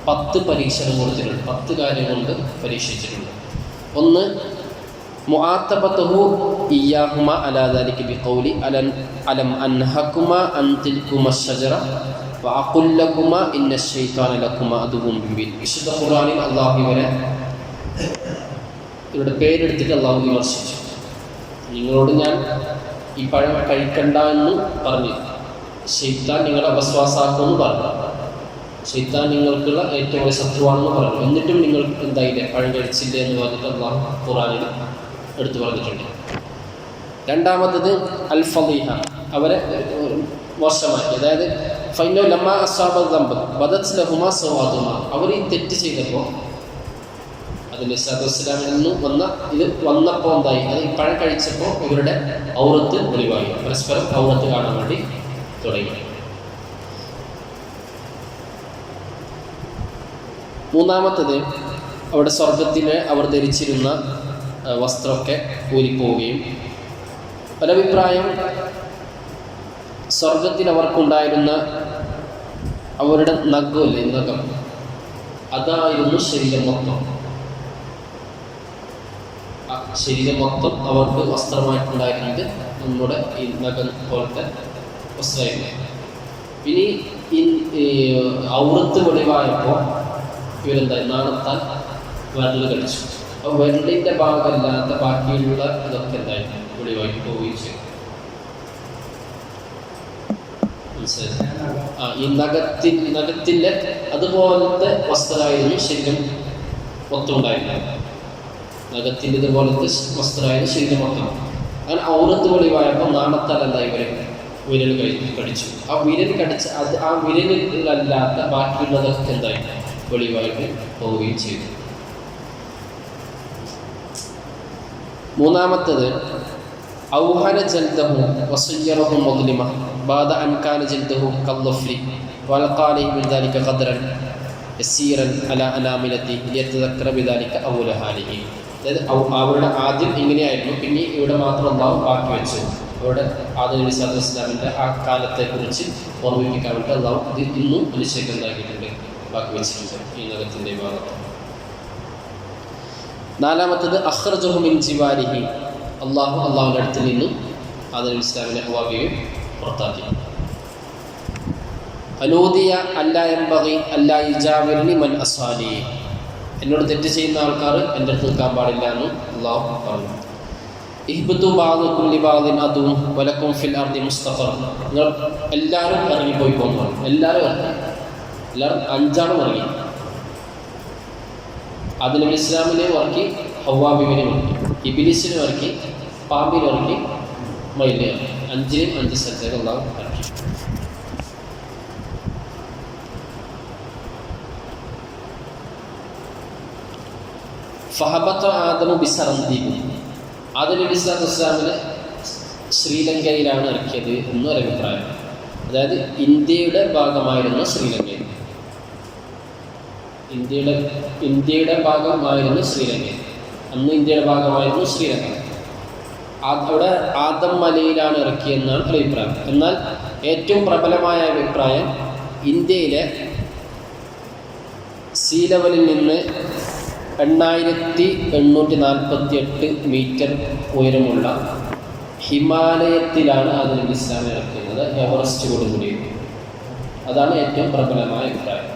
10 പരീക്ഷണം കൊടുത്തിട്ടുണ്ട്. 10 കാര്യം കൊണ്ട് പരീക്ഷിച്ചിട്ടുണ്ട്. ഒന്ന്, മുആത്തബതുഹു ഇയ്യാഹുമ അലാ ദാലിക ബിഖൗലി അലം അൻഹകുമ അൻ തിൽകുമ ശജറ വഅഖുൽ ലകുമ ഇന്ന ശൈത്താന ലകുമ അദുവ്വുൻ മുബീൻ. വിശുദ്ധ ഖുർആനിൽ അള്ളാഹു ഇവരുടെ പേരെടുത്തിട്ട് അള്ളാഹു വിമർശിച്ചു. നിങ്ങളോട് ഞാൻ ഈ പഴം കഴിക്കണ്ട എന്ന് പറഞ്ഞു, ശൈത്താൻ നിങ്ങളെ അപസ്വാസാക്കുമെന്ന് പറഞ്ഞു, ശൈത്താൻ നിങ്ങൾക്കുള്ള ഏറ്റവും വലിയ ശത്രുവാണെന്ന് പറഞ്ഞു. എന്നിട്ടും നിങ്ങൾ എന്തായില്ലേ പഴം കഴിച്ചില്ലേ എന്ന് പറഞ്ഞിട്ട് അള്ളാഹു ഖുർആനിൽ എടുത്തു പറഞ്ഞിട്ടുണ്ട്. രണ്ടാമത്തത് അൽ ഫളീഹ, അവരെ മോശമാക്കി. അതായത് ഫൈനോ ലമ്മ അസ്വാബ ദംബ ബദത് ലഹുമ സവാദുമ, അവർ ഈ തെറ്റ് ചെയ്തപ്പോൾ അതിൻ്റെ ഇസ്ലാമിൽ നിന്നും വന്നപ്പോൾ എന്തായി, അത് ഈ പഴം കഴിച്ചപ്പോൾ ഇവരുടെ ഔറത്ത് ഒളിവായി, പരസ്പരം ഔറത്ത് കാണാൻ വേണ്ടി തുടങ്ങി. മൂന്നാമത്തത്, അവിടെ സ്വർഗത്തിലെ അവർ ധരിച്ചിരുന്ന വസ്ത്രമൊക്കെ ഊരിപ്പോവുകയും, ഒരഭിപ്രായം സ്വർഗത്തിൽ അവർക്കുണ്ടായിരുന്ന അവരുടെ നഖമില്ലേ, നഖം, അതായിരുന്നു ശരീരം മൊത്തം. ശരീരം മൊത്തം അവർക്ക് വസ്ത്രമായിട്ടുണ്ടായിരുന്നത് നമ്മുടെ ഈ നഖം പോലത്തെ വസ്ത്രമായിരുന്നു. ഇനി ഈ ഔറത്ത് വെളിവായപ്പോൾ ഇവരെന്തായി നാണത്താൽ വിരൽ കടിച്ചു. അപ്പോൾ വിരലിൻ്റെ ഭാഗമല്ലാത്ത ബാക്കിയുള്ള ഇതൊക്കെ എന്തായി വെളിവായി പോവുകയും ചെയ്തു. ഈ നഖത്തിൻ്റെ അതുപോലത്തെ വസ്ത്രമായിരുന്നു ശരീരം മൊത്തം ഉണ്ടായിരുന്നത്. നഖത്തിൻ്റെ ഇതുപോലത്തെ വസ്ത്രമായിരുന്നു ശരീരം മൊത്തം. അങ്ങനെ ഔറത്ത് വെളിവായപ്പോൾ നാണത്താലല്ല ഇവരെ വിരൽ കടിച്ചു. ആ വിരൽ കടിച്ച ആ വിരലിലല്ലാത്ത ബാക്കിയുള്ളതൊക്കെ എന്തായി വെളിവായിട്ട് പോവുകയും ചെയ്തു. മൂന്നാമത്തത്, ഔഹന ജൽദഹു വസയ്യറഹു മുദ്ലിമ ബാദ അൻ കാന ജൽദഹു കല്ലഫ്രി വൽഖാലി മിൻ ദാലിക ഖദ്റൻ യസീറൻ അലാ അനാമിലതി ലിയതദക്കറ ബിദാലിക ഔല ഹാലിഹി. അതായത് അവരുടെ ആദ്യം ഇങ്ങനെയായിരുന്നു, പിന്നെ ഇവിടെ മാത്രം അല്ലാഹു ബാക്കി വെച്ചു. അവിടെ ആദം നബി സ്വല്ലല്ലാഹു അലൈഹി വസല്ലമിൻ്റെ ആ കാലത്തെക്കുറിച്ച് ഓർമ്മിപ്പിക്കാൻ വേണ്ടി അല്ലാഹു ഇത് ഇന്നും മനുഷ്യർക്ക് എന്താക്കിയിട്ടുണ്ട്, ബാക്കി വെച്ചിട്ടുണ്ട് ഈ നഖത്തിൻ്റെ ഭാഗത്ത്. നാലാമത്തത്, അഖ്റജഹു മിൻ ജിവാരിഹി, അള്ളാഹുവിൻ്റെ അടുത്ത് നിന്നും ആദം നബി ഇസ്ലാമിനെ ഹവ്വാബിയെയും പുറത്താക്കി. അനൂദിയ അല്ലാ യംബഗി അല്ലാ യുജാവിറനി മൻ അസ്വാലി, എന്നോട് തെറ്റ് ചെയ്യുന്ന ആൾക്കാർ എൻ്റെ അടുത്ത് നിൽക്കാൻ പാടില്ല എന്ന് അള്ളാഹു പറഞ്ഞു. ഇഹ്ബിതു ബഅദുകും ലിബഅദിൻ അദുവ്വൻ വലക്കും ഫിൽ അർദി മുസ്തഖർ, നിങ്ങൾ എല്ലാവരും ഇറങ്ങിപ്പോയി പോകുന്നു പറഞ്ഞു. എല്ലാവരും 5 ഇറങ്ങി. ആദം നബി ഇസ്ലാമിനെ ഇറക്കി, ഹവ്വാ ബീവിനെ ഇറക്കി, ഇബ്ലീസിനെ ഇറക്കി, പാമ്പിനെ ഇറക്കി, മയിലിനെ ഇറക്കി. 5 സ്ഥലത്തേക്ക് അള്ളാഹു ഇറക്കി. ഫഹബത്ത ആദമു ബിസറന്ദീബ്, ആദം നബി സ്വല്ലല്ലാഹു അലൈഹി വസല്ലമിനെ ശ്രീലങ്കയിലാണ് ഇറക്കിയത് എന്നൊരു അഭിപ്രായം. അതായത് ഇന്ത്യയുടെ ഭാഗമായിരുന്ന ശ്രീലങ്കയിൽ, ഇന്ത്യയുടെ ഭാഗമായിരുന്നു ശ്രീലങ്ക. അന്ന് ഇന്ത്യയുടെ ഭാഗമായിരുന്നു ശ്രീലങ്ക. അവിടെ ആദം മലയിലാണ് ഇറക്കിയെന്നാണ് ഒരു അഭിപ്രായം. എന്നാൽ ഏറ്റവും പ്രബലമായ അഭിപ്രായം ഇന്ത്യയിലെ സീ ലെവലിൽ നിന്ന് 8848 മീറ്റർ ഉയരമുള്ള ഹിമാലയത്തിലാണ് ആദം നബി ഇസ്ലാമിനെ ഇറക്കുന്നത്, എവറസ്റ്റോടുകൂടി. അതാണ് ഏറ്റവും പ്രബലമായ അഭിപ്രായം.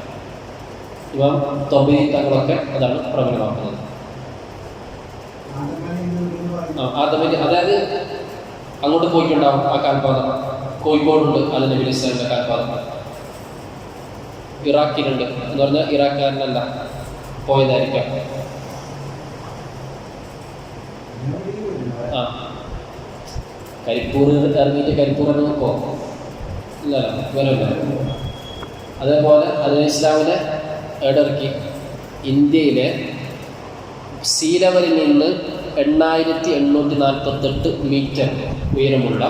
ഇമാം തൊബരി തങ്ങളൊക്കെ അതാണ് പ്രബലമാക്കുന്നത്. ആദമിൻ്റെ, അതായത് അങ്ങോട്ട് പോയിട്ടുണ്ടാവും ആ കാൽപാദം. കോഴിക്കോടുണ്ട് ആദം നബി ഇസ്ലാമിൻ്റെ കാൽപാദം. ഇറാഖിലുണ്ട് എന്ന് പറഞ്ഞാൽ ഇറാഖുകാരനല്ല, പോയതായിരിക്കാം. കരിപ്പൂർ ഇറങ്ങിയിട്ട് കരിപ്പൂർ ഇറങ്ങി നോക്കോ? ഇല്ല, വരല്ല. അതേപോലെ അത് ഇസ്ലാമിനെ ഇടയിറക്കി ഇന്ത്യയിലെ സീ ലെവലിൽ നിന്ന് 8848 മീറ്റർ ഉയരമുള്ള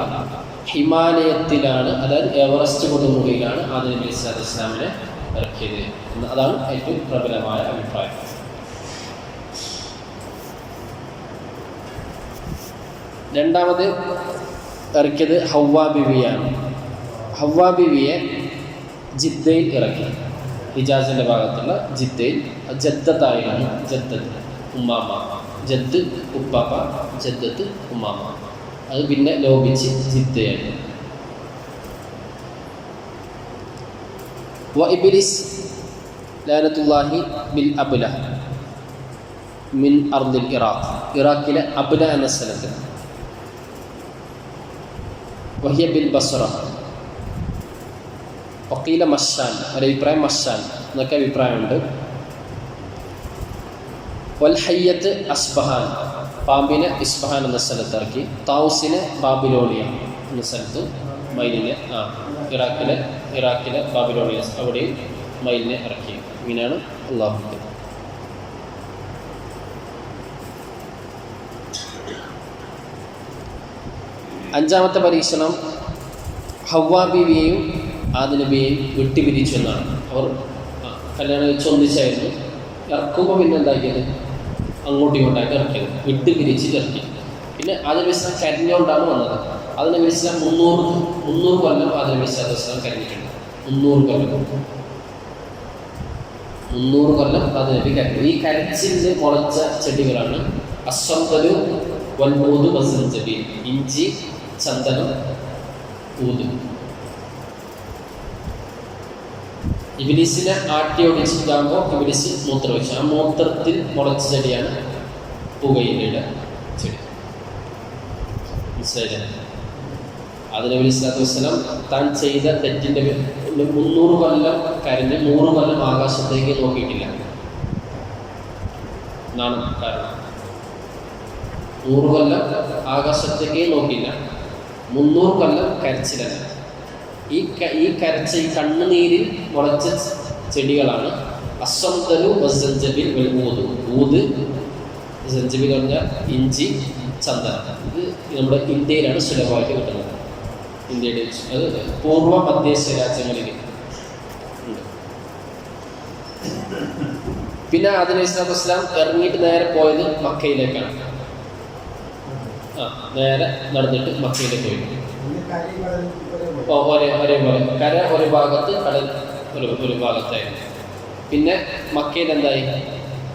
ഹിമാലയത്തിലാണ്, അതായത് എവറസ്റ്റ് കൊടുമുടിയിലാണ് ആദം നബി സ്വല്ലല്ലാഹു അലൈഹി വസല്ലമയെ ഇറക്കിയത്. അതാണ് ഏറ്റവും പ്രബലമായ അഭിപ്രായം. രണ്ടാമത് ഇറക്കിയത് ഹവ്വാ ബിവിയാണ്. ഹവ്വാ ബിവിയെ ജിദ്ദയിൽ ഇറക്കി. ഹിജാസിൻ്റെ ഭാഗത്തുള്ള ജിദ്ദയിൽ. ജദ്ദത്തായിരുന്നു. ജദ്ദത്ത് ഉമ്മാമ, ജദ് ഉപ്പാപ്പ, ജദ്ദത്ത് ഉമ്മാമ. അത് പിന്നെ ലോപിച്ച് ജിദ്ദയായിരുന്നു. വ ഇബ്ലിസ് ലഅനത്തുല്ലാഹി ബിൽ അബ്ല മിൻ അർദിൽ ഇറാഖ്. ഇറാഖിലെ അബ്ല എന്ന സ്ഥലത്ത്. വഹിയ ബിൽ ബസ്റ. വഖീല മഷാൻ, ഒരഭിപ്രായം മഷാൻ എന്നൊക്കെ അഭിപ്രായമുണ്ട്. വൽ ഹയ്യത്ത് അസ്ബഹാൻ, പാമ്പിനെ ഇസ്ബഹാൻ എന്ന സ്ഥലത്ത് ഇറക്കി. താവൂസിനെ ബാബിലോണിയ എന്ന സ്ഥലത്ത്, മൈലിനെ ഇറാഖിലെ ബാബിലോണിയ അവിടെയും മൈലിനെ ഇറക്കി. ഇങ്ങനെയാണ് അള്ളാഹു. അഞ്ചാമത്തെ പരീക്ഷണം ഹവ്വാ ബീവിയെയും ആദം നബിയെയും വിട്ടുപിരിച്ചു എന്നാണ്. അവർ കല്യാണം കഴിച്ച് ഒന്നിച്ചായിരുന്നു. ഇറക്കുമ്പോൾ പിന്നെ എന്താക്കിയത്, അങ്ങോട്ടും ഇങ്ങോട്ടായിട്ട് ഇറക്കിയത്, വിട്ടുപിരിച്ചിട്ട് ഇറക്കി. പിന്നെ ആദം നബി സ്വല്ലല്ലാഹു അലൈഹി വസല്ലം കരഞ്ഞുകൊണ്ടാണ് വന്നത്. ആദം നബി സ്വല്ലല്ലാഹു അലൈഹി വസല്ലം 300 കൊല്ലം ആദം നബി സ്വല്ലല്ലാഹു അലൈഹി വസല്ലം കരഞ്ഞിട്ടുണ്ട്. 300 കൊല്ലം ആദം നബി കരഞ്ഞു. ഈ കരച്ചിൽ മുളച്ച ചെടികളാണ് അസ്വന്തലു വൽമൂദ് വസഞ്ചബീൽ, ഇഞ്ചി, ചന്ദനം, ഊത്. ഇബ്ലീസിനെ ആട്ടി ഒടിച്ചിട്ടാകുമ്പോൾ ഇബ്ലീസ് മൂത്രം വെച്ചു. ആ മൂത്രത്തിൽ മുളച്ച ചെടിയാണ് പുകയിലയുടെ ചെടി. മനസ്സിലായില്ലേ? ആദം നബി സ്വല്ലല്ലാഹു അലൈഹി വസല്ലം താൻ ചെയ്ത തെറ്റിൻ്റെ 300 കൊല്ലം കരഞ്ഞ് 100 കൊല്ലം ആകാശത്തേക്ക് നോക്കിയിട്ടില്ല എന്നാണ് കാരണം. 100 കൊല്ലം ആകാശത്തേക്ക് നോക്കിയില്ല, 300 കൊല്ലം കരച്ചിലല്ല. ഈ കരച്ച ഈ കണ്ണുനീരിൽ മുളച്ച ചെടികളാണ് അസ്വന്തലു വസഞ്ചബിൽ ഊത്. ഊത്, സഞ്ചബിൽ പറഞ്ഞാൽ ഇഞ്ചി, ചന്ദനം. ഇത് നമ്മുടെ ഇന്ത്യയിലാണ് സുലഭമായിട്ട് കിട്ടുന്നത്. ഇന്ത്യയുടെ അത് പൂർവ്വ മധ്യേഷ്യ രാജ്യങ്ങളിൽ ഉണ്ട്. പിന്നെ ആദം നബി സ്വല്ലല്ലാഹു അലൈഹി വസല്ലം ഇറങ്ങിയിട്ട് നേരെ പോയത് മക്കയിലേക്കാണ്. നേരെ നടന്നിട്ട് മക്കയിലേക്ക് പോയി. ഒരേപോലെ കര ഒരു ഭാഗത്ത്, കടൽ ഒരു ഭാഗത്തായിരുന്നു. പിന്നെ മക്കയിൽ എന്തായി,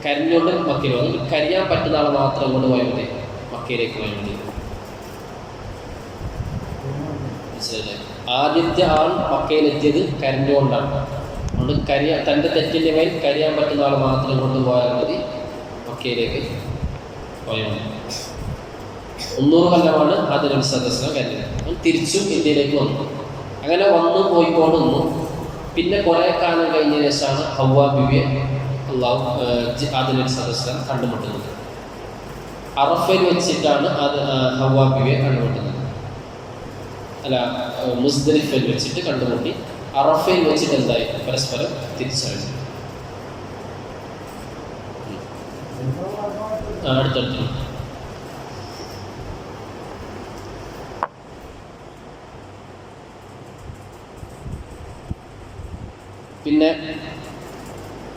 കരഞ്ഞുകൊണ്ട് മക്കയിൽ വന്നു. കരിയാൻ പറ്റുന്ന ആളെ മാത്രം കൊണ്ട് പോയാൽ മതി, മക്കയിലേക്ക് പോയാൽ മതി. ആദ്യത്തെ ആൾ മക്കയിലെത്തിയത് കരഞ്ഞുകൊണ്ടാണ്. അതുകൊണ്ട് തൻ്റെ തെറ്റിൻ്റെ മേൽ കരിയാൻ പറ്റുന്ന ആൾ മാത്രം കൊണ്ട് പോയാൽ മതി, മക്കയിലേക്ക് പോയാൽ മതി. 300 കൊല്ലമാണ് ആദം നബി സ്വല്ലല്ലാഹു അലൈഹി വസല്ലം കരഞ്ഞത്. തിരിച്ചും ഇന്ത്യയിലേക്ക് വന്നു. അങ്ങനെ വന്നു പോയിക്കൊണ്ട് നിന്നു. പിന്നെ കുറേ കാലം കഴിഞ്ഞ ശേഷമാണ് ഹവ്വാ ബിവിയെ ആദം നബി സ്വല്ലല്ലാഹു അലൈഹി വസല്ലം കണ്ടുമുട്ടുന്നത്. അറഫയിൽ വെച്ചിട്ടാണ് ഹവ്വാ ബിവിയെ കണ്ടുമുട്ടുന്നത്. അല്ല, മുസ്ദലിഫയിൽ വെച്ചിട്ട് കണ്ടുമുട്ടി. അറഫയിൽ വെച്ചിട്ട് എന്തായി, പരസ്പരം തിരിച്ചറിഞ്ഞു. അടുത്തടുത്ത് പിന്നെ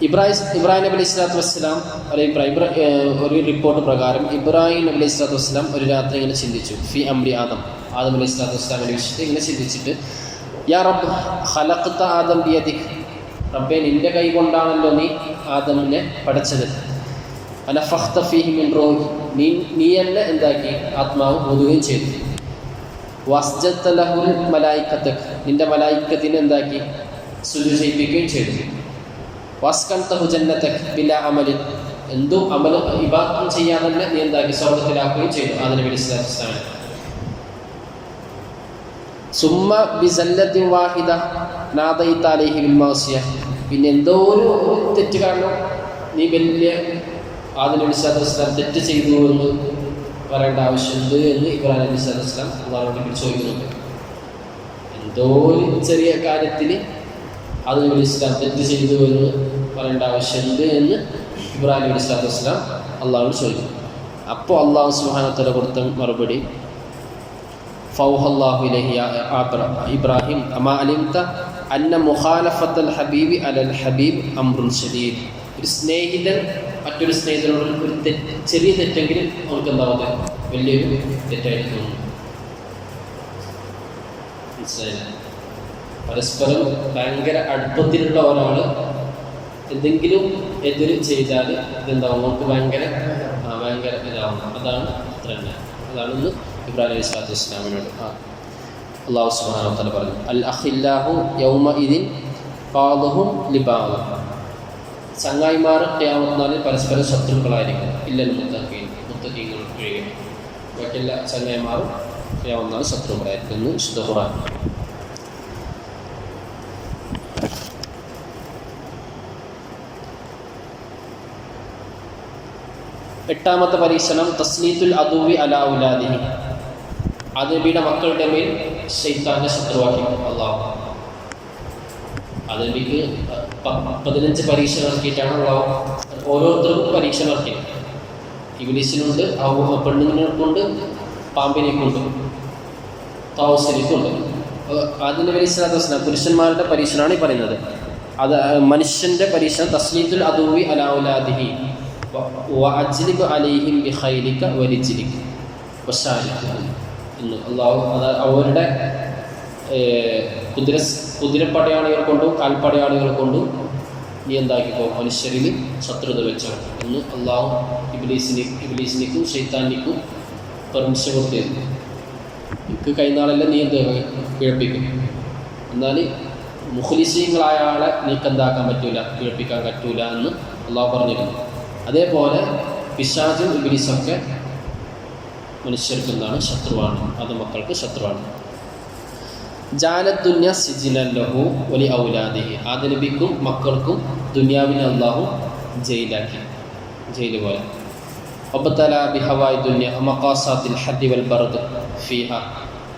ഇബ്രാഹിം നബി അലൈഹി സ്വലാത്തു വസ്സലാം ഒരു റിപ്പോർട്ട് പ്രകാരം ഇബ്രാഹിം നബി അലൈഹി സ്വലാത്തു വസ്സലാം ഒരു രാത്രി ഇങ്ങനെ ചിന്തിച്ചു. ഫി അംരി ആദം അലൈഹി സ്വലാത്തു വസ്സലാമിനെ വിളിച്ചിട്ട് ഇങ്ങനെ ചിന്തിച്ചിട്ട്, യാ റബ്ബ് ഖലഖ്ത ആദം ബിയദിക്, റബ്ബേ നിന്റെ കൈ കൊണ്ടാണല്ലോ നീ ആദമിനെ പഠിച്ചത്. അനഫഖ്ത ഫീഹി മിൻ റൂഹി, നീ എന്നെ എന്താക്കി, ആത്മാവ് ഊതുകയും ചെയ്തു. വസ്ജദ്ത ലഹുൽ മലായികതക്, നിന്റെ മലായികത്തിനെ എന്താക്കി, സുജൂദ് ചെയ്യിപ്പിക്കുകയും ചെയ്തു. വസ്കൻതഹു ജന്നതക് ബിലാ അമലിൻ, എന്തും അമൽ ഇബാദത്തും ചെയ്യാതെ തന്നെ നീ എന്താക്കി, സ്വർഗ്ഗത്തിലാക്കുകയും ചെയ്തു ആദം നബി സ്വല്ലല്ലാഹു അലൈഹി വസല്ലം. സുമ്മ ബിസല്ലത്തിൻ വാഹിദ നാദൈത അലൈഹി ബിൽ മഅസിയ, പിന്നെ എന്തോ ഒരു തെറ്റ് കാരണം നീ വലിയ ആദം നബി സ്വല്ലല്ലാഹു അലൈഹി വസല്ലം തെറ്റ് ചെയ്തു എന്ന് പറയേണ്ട ആവശ്യമുണ്ട് എന്ന് ഇബ്രാഹിം നബി സ്വല്ലല്ലാഹു അലൈഹി വസല്ലം അല്ലാഹുവിനോട് ചോദിക്കുന്നുണ്ട്. എന്തോ ഒരു ചെറിയ കാര്യത്തിൽ ആദം നബി സ്വല്ലല്ലാഹു അലൈഹി വസല്ലം തെറ്റ് ചെയ്തു എന്ന് പറയേണ്ട ആവശ്യമുണ്ട് എന്ന് ഇബ്രാഹിം നബി സ്വല്ലല്ലാഹു അലൈഹി വസല്ലം അല്ലാഹുവിനോട് ചോദിക്കുന്നു. അപ്പോൾ അള്ളാഹു സുബ്ഹാനഹു വ തആല കൊടുത്ത മറുപടി ഫൗഹല്ലാഹു ഇലൈഹി ഇബ്രാഹിം അമാ അലിംത അന്ന മുഖാലഫത്തൽ ഹബീബി അലൽ ഹബീബ് അംറുൻ ശദീദ്. ഒരു സ്നേഹിതൻ മറ്റൊരു സ്നേഹിതനോട് ഒരു ചെറിയ തെറ്റെങ്കിലും അവർക്ക് എന്താവുന്നത് വലിയൊരു തെറ്റായിട്ട് തോന്നുന്നു. മനസ്സിലായില്ല? പരസ്പരം ഭയങ്കര അടുപ്പത്തിലുള്ള ഒരാൾ എന്തെങ്കിലും എതിര് ചെയ്താൽ ഇതെന്താവും നമുക്ക് ഭയങ്കര ഇതാവും. അതാണ് അത്ര തന്നെ. അതാണ് ഇന്ന് ഇബ്രാഹിം അലൈഹി സ്വലാത്തു വസ്സലാമിനോട് അല്ലാഹു സുബ്ഹാനഹു വ തആല പറഞ്ഞു, അൽ അഖില്ലാഹു യൗമഇദിൻ ഖാദുഹും ലിബാദ്. ചങ്ങായിമാർ ഖിയാമത്ത് നാളിൽ പരസ്പരം ശത്രുക്കളായിരിക്കും. ഇല്ലൽ മുത്തഖീങ്ങൾ ഒഴികെ ബാക്കിയെല്ലാ ചങ്ങായിമാരും ഖിയാമത്ത് നാളിൽ ശത്രുക്കളായിരിക്കും എന്ന് വിശുദ്ധ ഖുർആൻ. എട്ടാമത്തെ പരീക്ഷണം തസ്ലീത്തുൽ അദുവി അലാ ഔലാദിഹി. നബിയുടെ മക്കളുടെ മേൽ ശൈത്താനെ ശത്രുവാക്കി അള്ളാഹു. നബിക്ക് 15 പരീക്ഷ ഇറക്കിയിട്ടാണ് അള്ളാഹു ഓരോരുത്തർക്കും പരീക്ഷ ഇറക്കിയത്. ഇബ്ലീസിനുണ്ട്, പെണ്ണുങ്ങൾക്കുണ്ട്, പാമ്പിനെക്കുണ്ട്, താവൂസിനെക്കുണ്ട്. നബി സ്വല്ലല്ലാഹു അലൈഹി വസല്ലം പുരുഷന്മാരുടെ പരീക്ഷണമാണ് ഈ പറയുന്നത്. അത് മനുഷ്യന്റെ പരീക്ഷണം തസ്ലീത്തുൽ അദുവി അലാ ഔലാദിഹി വഅജ്ലിബ് അലൈഹിം ബിഖൈലിക വരിജ്ലിക വശാരിക എന്ന് അള്ളാഹു അവരുടെ കുതിരപ്പടയാളികൾ കൊണ്ടും കാൽപ്പടയാളികൾ കൊണ്ടും നീ എന്താക്കിക്കോ മനുഷ്യരിൽ ശത്രുത വെച്ചോ എന്ന് അള്ളാഹു ഇബ്ലീസിനിക്കും ശൈത്താനിക്കും പെർമിഷൻ കൊടുത്തിരുന്നു. എനിക്ക് കൈനാളെല്ലാം നീ എന്ത് കിഴപ്പിക്കും. എന്നാൽ മുഖ്ലിസീങ്ങളായ ആളെ നീക്കെന്താക്കാൻ പറ്റൂല, കിഴപ്പിക്കാൻ പറ്റൂല എന്ന് അള്ളാഹു പറഞ്ഞിരുന്നു. അതേപോലെ പിശാചും ഇബ്ലീസൊക്കെ മനുഷ്യർക്ക് എന്താണ് ശത്രുവാണ്, അത് മക്കൾക്ക് ശത്രുവാണ്. ജാലത്തുന്യ സിജിനല്ലഹു വലി ഔലാദിഹി. നബിക്കും മക്കൾക്കും ദുനിയാവിനെ അള്ളാഹു ജയിലാക്കി, ജയിൽ പോലെ. ഒബത്തല ബിഹവായി ദുന്യ മഖാസാത്തിൽ ഹദ്ദി വൽ ബർദ് ഫീഹ.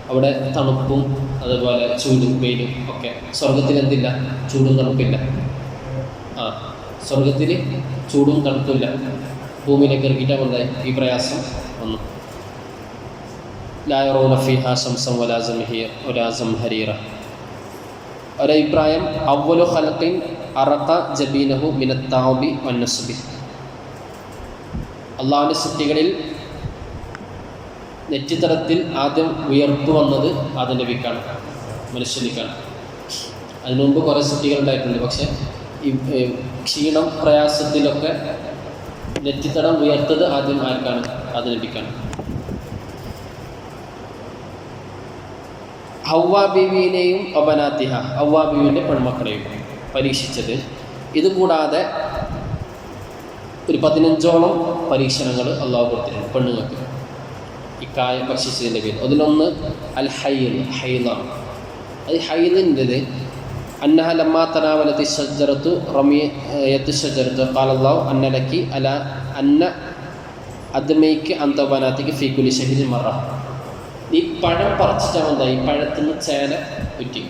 അവിടെ തണുപ്പും അതുപോലെ ചൂടും വെയിലും ഒക്കെ. സ്വർഗത്തിൽ എന്തില്ല? ചൂടും തണുപ്പില്ല. സ്വർഗത്തിൽ ചൂടും തണുപ്പില്ല. ഭൂമിയിലേക്ക് ഇറക്കിയിട്ടാൽ എന്തായി ഈ പ്രയാസം വന്നു. ലാ യറൂന ഫീഹാ ശംസൻ വലാ സംഹരീറ. ഒരഭിപ്രായം അവ്വലു ഖൽഖിൻ അറഖ ജബീനഹു മിനത്ത് തഅബി വന്നസ്ബി. അള്ളാഹുവിൻ്റെ സൃഷ്ടികളിൽ നെറ്റിത്തടത്തിൽ ആദ്യം ഉയർപ്പ് വന്നത് ആദം നബിക്കാണ്, മനുഷ്യനിക്കാണ്. അതിനു മുമ്പ് കുറേ സൃഷ്ടികൾ ഉണ്ടായിട്ടുണ്ട്. പക്ഷേ ഈ ക്ഷീണം പ്രയാസത്തിലൊക്കെ നെറ്റിത്തടം ഉയർത്തത് ആദ്യം ആർക്കാണ്? ആദം നബിക്കാണ്. ഹവ്വാ ബീവിനെയും ഒബനാത്തിഹ, ഹവ്വാ ബീവിൻ്റെ പെൺമക്കളെയും പരീക്ഷിച്ചത്. ഇതുകൂടാതെ ഒരു 15ഓളം പരീക്ഷണങ്ങൾ അള്ളാഹു കൊടുത്തിട്ടുണ്ട് പെണ്ണുങ്ങൾക്ക് ഈ കായ ഭക്ഷിച്ചതിൻ്റെ പേര്. അതിലൊന്ന് അൽ ഹൈലാണ്. അത് ഹൈദിൻ്റെത് അന്നഹ ലമ്മാ തനാവലത്തി ഷജറത്തു റമിയത്ത് ഷജറത്തു ഖാലല്ലാഹു അന്ന ലക്കി അല അന്ന അദ്മൈക്ക് അന്തബനാത്തിക്ക് ഫീക്കുലി ഷഹിദ് മറ. ഈ പഴം പറിച്ചിട്ടാൽ എന്താ ഈ പഴത്തിൽ നിന്ന് ചേന ഉറ്റി.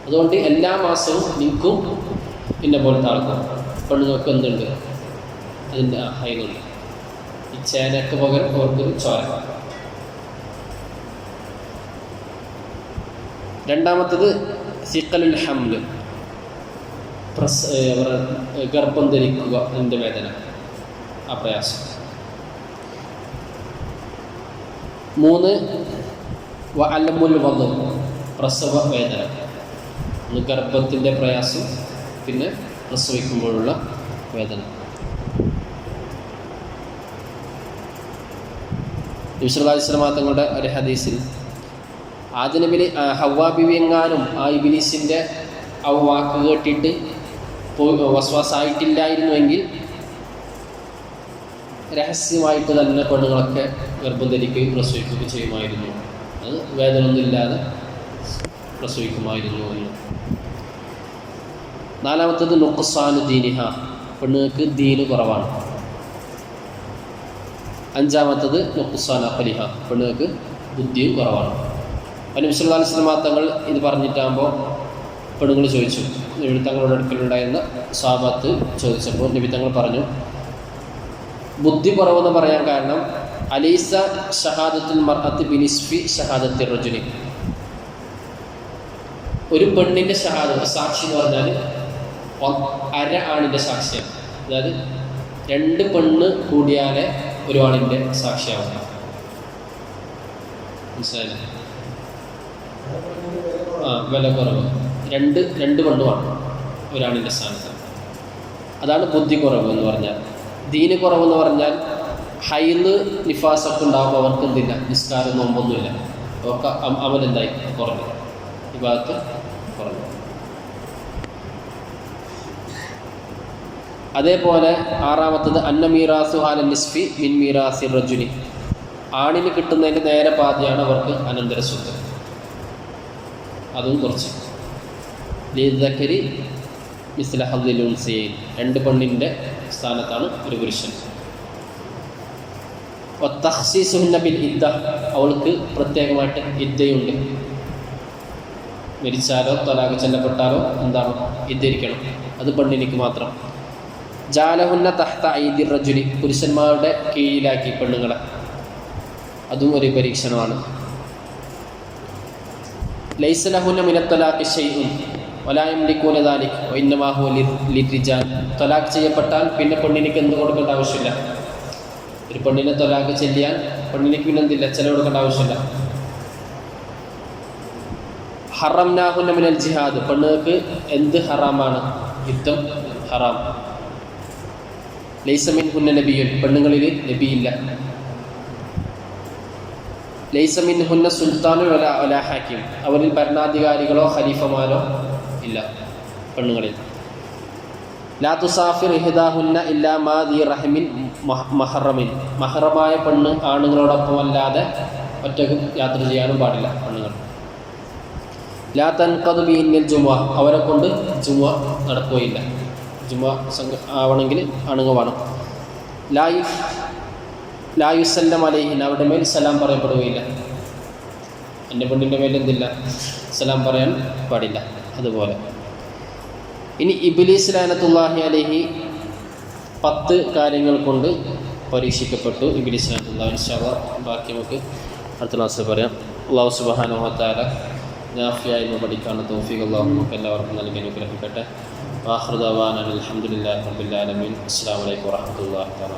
അതുകൊണ്ട് എല്ലാ മാസവും നിൽക്കും പിന്നെ പോലത്തെ ആൾക്കും പെണ്ണുങ്ങൾക്ക് എന്തുണ്ട്? അതിൻ്റെ ഹൈലുണ്ട്. ഈ ചേനക്ക് പകരം അവർക്കൊരു ചോര. രണ്ടാമത്തത് സിഖലുൽ ഹംല്, ഗർഭം ധരിക്കുക, അതിൻ്റെ വേദന, ആ പ്രയാസം. 3 വഅലമുൽ വദ്, പ്രസവ വേദന. ഒന്ന് ഗർഭത്തിൻ്റെ പ്രയാസം, പിന്നെ പ്രസവിക്കുമ്പോഴുള്ള വേദന. നബി സല്ലല്ലാഹു അലൈഹി വസല്ലം തങ്ങളുടെ ഒരു ഹദീസിൽ ആദ്യ നബി ഹവ്വാ ബീവി എങ്ങാനും ആ ഇബ്ലീസിൻ്റെ ആ വാക്ക് കേട്ടിട്ട് വസ്വാസായിട്ടില്ലായിരുന്നുവെങ്കിൽ രഹസ്യമായിട്ട് തന്നെ പെണ്ണുങ്ങളൊക്കെ ഗർഭം ധരിക്കുകയും പ്രസവിക്കുകയും ചെയ്യുമായിരുന്നു. അത് വേദനയൊന്നുമില്ലാതെ പ്രസവിക്കുമായിരുന്നു എന്ന്. 4-മത്തത് നുഖ്സാനു ദീനിഹ, പെണ്ണുങ്ങൾക്ക് ദീന് കുറവാണ്. 5-മത്തത് നുഖ്സാൻ അഖലിഹ, പെണ്ണുങ്ങൾക്ക് ബുദ്ധിയും കുറവാണ്. നബി സല്ലല്ലാഹു അലൈഹി വസല്ലം തങ്ങൾ ഇത് പറഞ്ഞിട്ടാകുമ്പോൾ പെണ്ണുങ്ങൾ ചോദിച്ചു. നബി തങ്ങളുടെ അടുക്കലുണ്ടായിരുന്ന സ്വഹാബത്ത് ചോദിച്ചപ്പോൾ നബി തങ്ങൾ പറഞ്ഞു, ബുദ്ധി കുറവെന്ന് പറയാൻ കാരണം അലൈസ ഷഹാദത്തുൽ മർഅത്തി ബിനിസ്ഫി ഷഹാദത്തി റജുലി. ഒരു പെണ്ണിൻ്റെ സാക്ഷി എന്ന് പറഞ്ഞാൽ അര ആണിൻ്റെ സാക്ഷിയാണ്. അതായത് 2 പെണ്ണ് കൂടിയാലേ ഒരു ആണിൻ്റെ സാക്ഷിയാവുക. മനസ്സിലായില്ലേ? വില കുറവ്. 2 പെണ്ണുമാണ് ഒരാണിൻ്റെ സ്ഥാനത്ത്. അതാണ് ബുദ്ധി കുറവ് എന്ന് പറഞ്ഞാൽ. ദീന് കുറവെന്ന് പറഞ്ഞാൽ ഹൈല് നിഫാസൊക്കെ ഉണ്ടാകുമ്പോൾ അവർക്ക് എന്തില്ല, നിസ്കാരം നോമ്പൊന്നുമില്ല, അവർക്ക് അമലെന്തായി കുറഞ്ഞു, ഈ ഭാഗത്ത് കുറഞ്ഞു. അതേപോലെ 6-മത്തത് അന്ന മീറാസു ഹാല നിസ്ഫി മിൻ മീറാസി റജുലി. ആണിന് കിട്ടുന്നതിൻ്റെ നേരെ പാതിയാണ് അവർക്ക് അനന്തര സ്വത്ത്. അതും കുറച്ച്. ലീദക്കരി മിസ്ല ഹദ്ദിൽ ഉൻസയൈൻ. 2 പെണ്ണിൻ്റെ സ്ഥാനത്താണ് ഒരു പുരുഷൻ. വത്തഖ്സീസുഹുന്ന ബിൽ ഇദ്ദ. അവൾക്ക് പ്രത്യേകമായിട്ട് ഇദ്ദയുണ്ട്. മരിച്ചാലോ തലാഖ് ചെല്ലപ്പെട്ടാലോ എന്താണ് ഇദ്ദയിരിക്കണം. അത് പെണ്ണിനിക്ക് മാത്രം. ജാലഹുന്ന തഹ്ത ഐദി റജുലി. പുരുഷന്മാരുടെ കീഴിലാക്കി പെണ്ണുങ്ങളെ. അതും ഒരു പരീക്ഷണമാണ്. ലൈസ ലഹുന്ന മിന തലാഖി ശൈഉൻ വലാ യംലികൂന ദാലിക വഇന്നമാ ഹുവ ലിർരിജാൽ. തലാഖ് ചെയ്യപ്പെട്ടാൽ പിന്നെ പെണ്ണിനിക്ക് എന്ത് കൊടുക്കേണ്ട ആവശ്യമില്ല. ഒരു പെണ്ണിനെ തലാഖ് ചെല്ലിയാൽ പെണ്ണിനിക്ക് പിന്നെ എന്തില്ല, ചെലവ് കൊടുക്കേണ്ട ആവശ്യമില്ല. ഹറംനാഹുന്ന മിനൽ ജിഹാദ്. പെണ്ണുങ്ങൾക്ക് എന്ത് ഹറാമാണ്? യുദ്ധം ഹറാം. ലൈസ മിൻഹുന്ന നബിയുൻ. പെണ്ണുങ്ങളിൽ നബിയില്ല. ലൈസ മിൻഹുന്ന സുൽത്താനു വലാ ഹാക്കിം. അവരിൽ ഭരണാധികാരികളോ ഖലീഫമാരോ ഇല്ല പെണ്ണുങ്ങളിൽ. ലാ തുസാഫിർ ഇഹ്ദാഹുന്ന ഇല്ലാ മാ ദി റഹ്മിൻ മഹറമിൻ. മഹറമായ പെണ്ണ് ആണുങ്ങളോടൊപ്പം അല്ലാതെ ഒറ്റക്ക് യാത്ര ചെയ്യാനും പാടില്ല പെണ്ണുങ്ങൾ. ലാ തൻഖദു ബിഹിന്നൽ ജുമുഅ. അവരെ കൊണ്ട് ജുമുഅ നടക്കുകയില്ല. ജുമുഅ ആവണമെങ്കിൽ ആണുങ്ങൾ വേണം. ലാ യുസല്ലം അലൈഹിൻ. അവരുടെ മേൽ സലാം പറയപ്പെടുകയില്ല. എൻ്റെ പെണ്ണിൻ്റെ മേൽ എന്തില്ല, സലാം പറയാൻ പാടില്ല. അതുപോലെ ഇനി ഇബ്ലീസ് ലഅനത്തുല്ലാഹി അലൈഹി 10 കാര്യങ്ങൾ കൊണ്ട് പരീക്ഷിക്കപ്പെട്ടു. ഇബ്ലീസ് ലഅനത്തുല്ലാഹി. ഇൻഷാ അല്ലാഹ് ബാക്കി നമുക്ക് അടുത്ത ക്ലാസ്സിൽ പറയാം. അല്ലാഹു സുബ്ഹാനഹു വ തആല നാഫിയായി പഠിക്കാനുള്ള തൗഫീഖ് അല്ലാഹു നമുക്ക് എല്ലാവർക്കും നൽകി അനുഗ്രഹിക്കട്ടെ. ആഖിറു ദഅവാനാ അൽഹംദുലില്ലാഹി റബ്ബിൽ ആലമീൻ. അസ്സലാമു അലൈക്കും വറഹ്മത്തുള്ളാഹി തആല.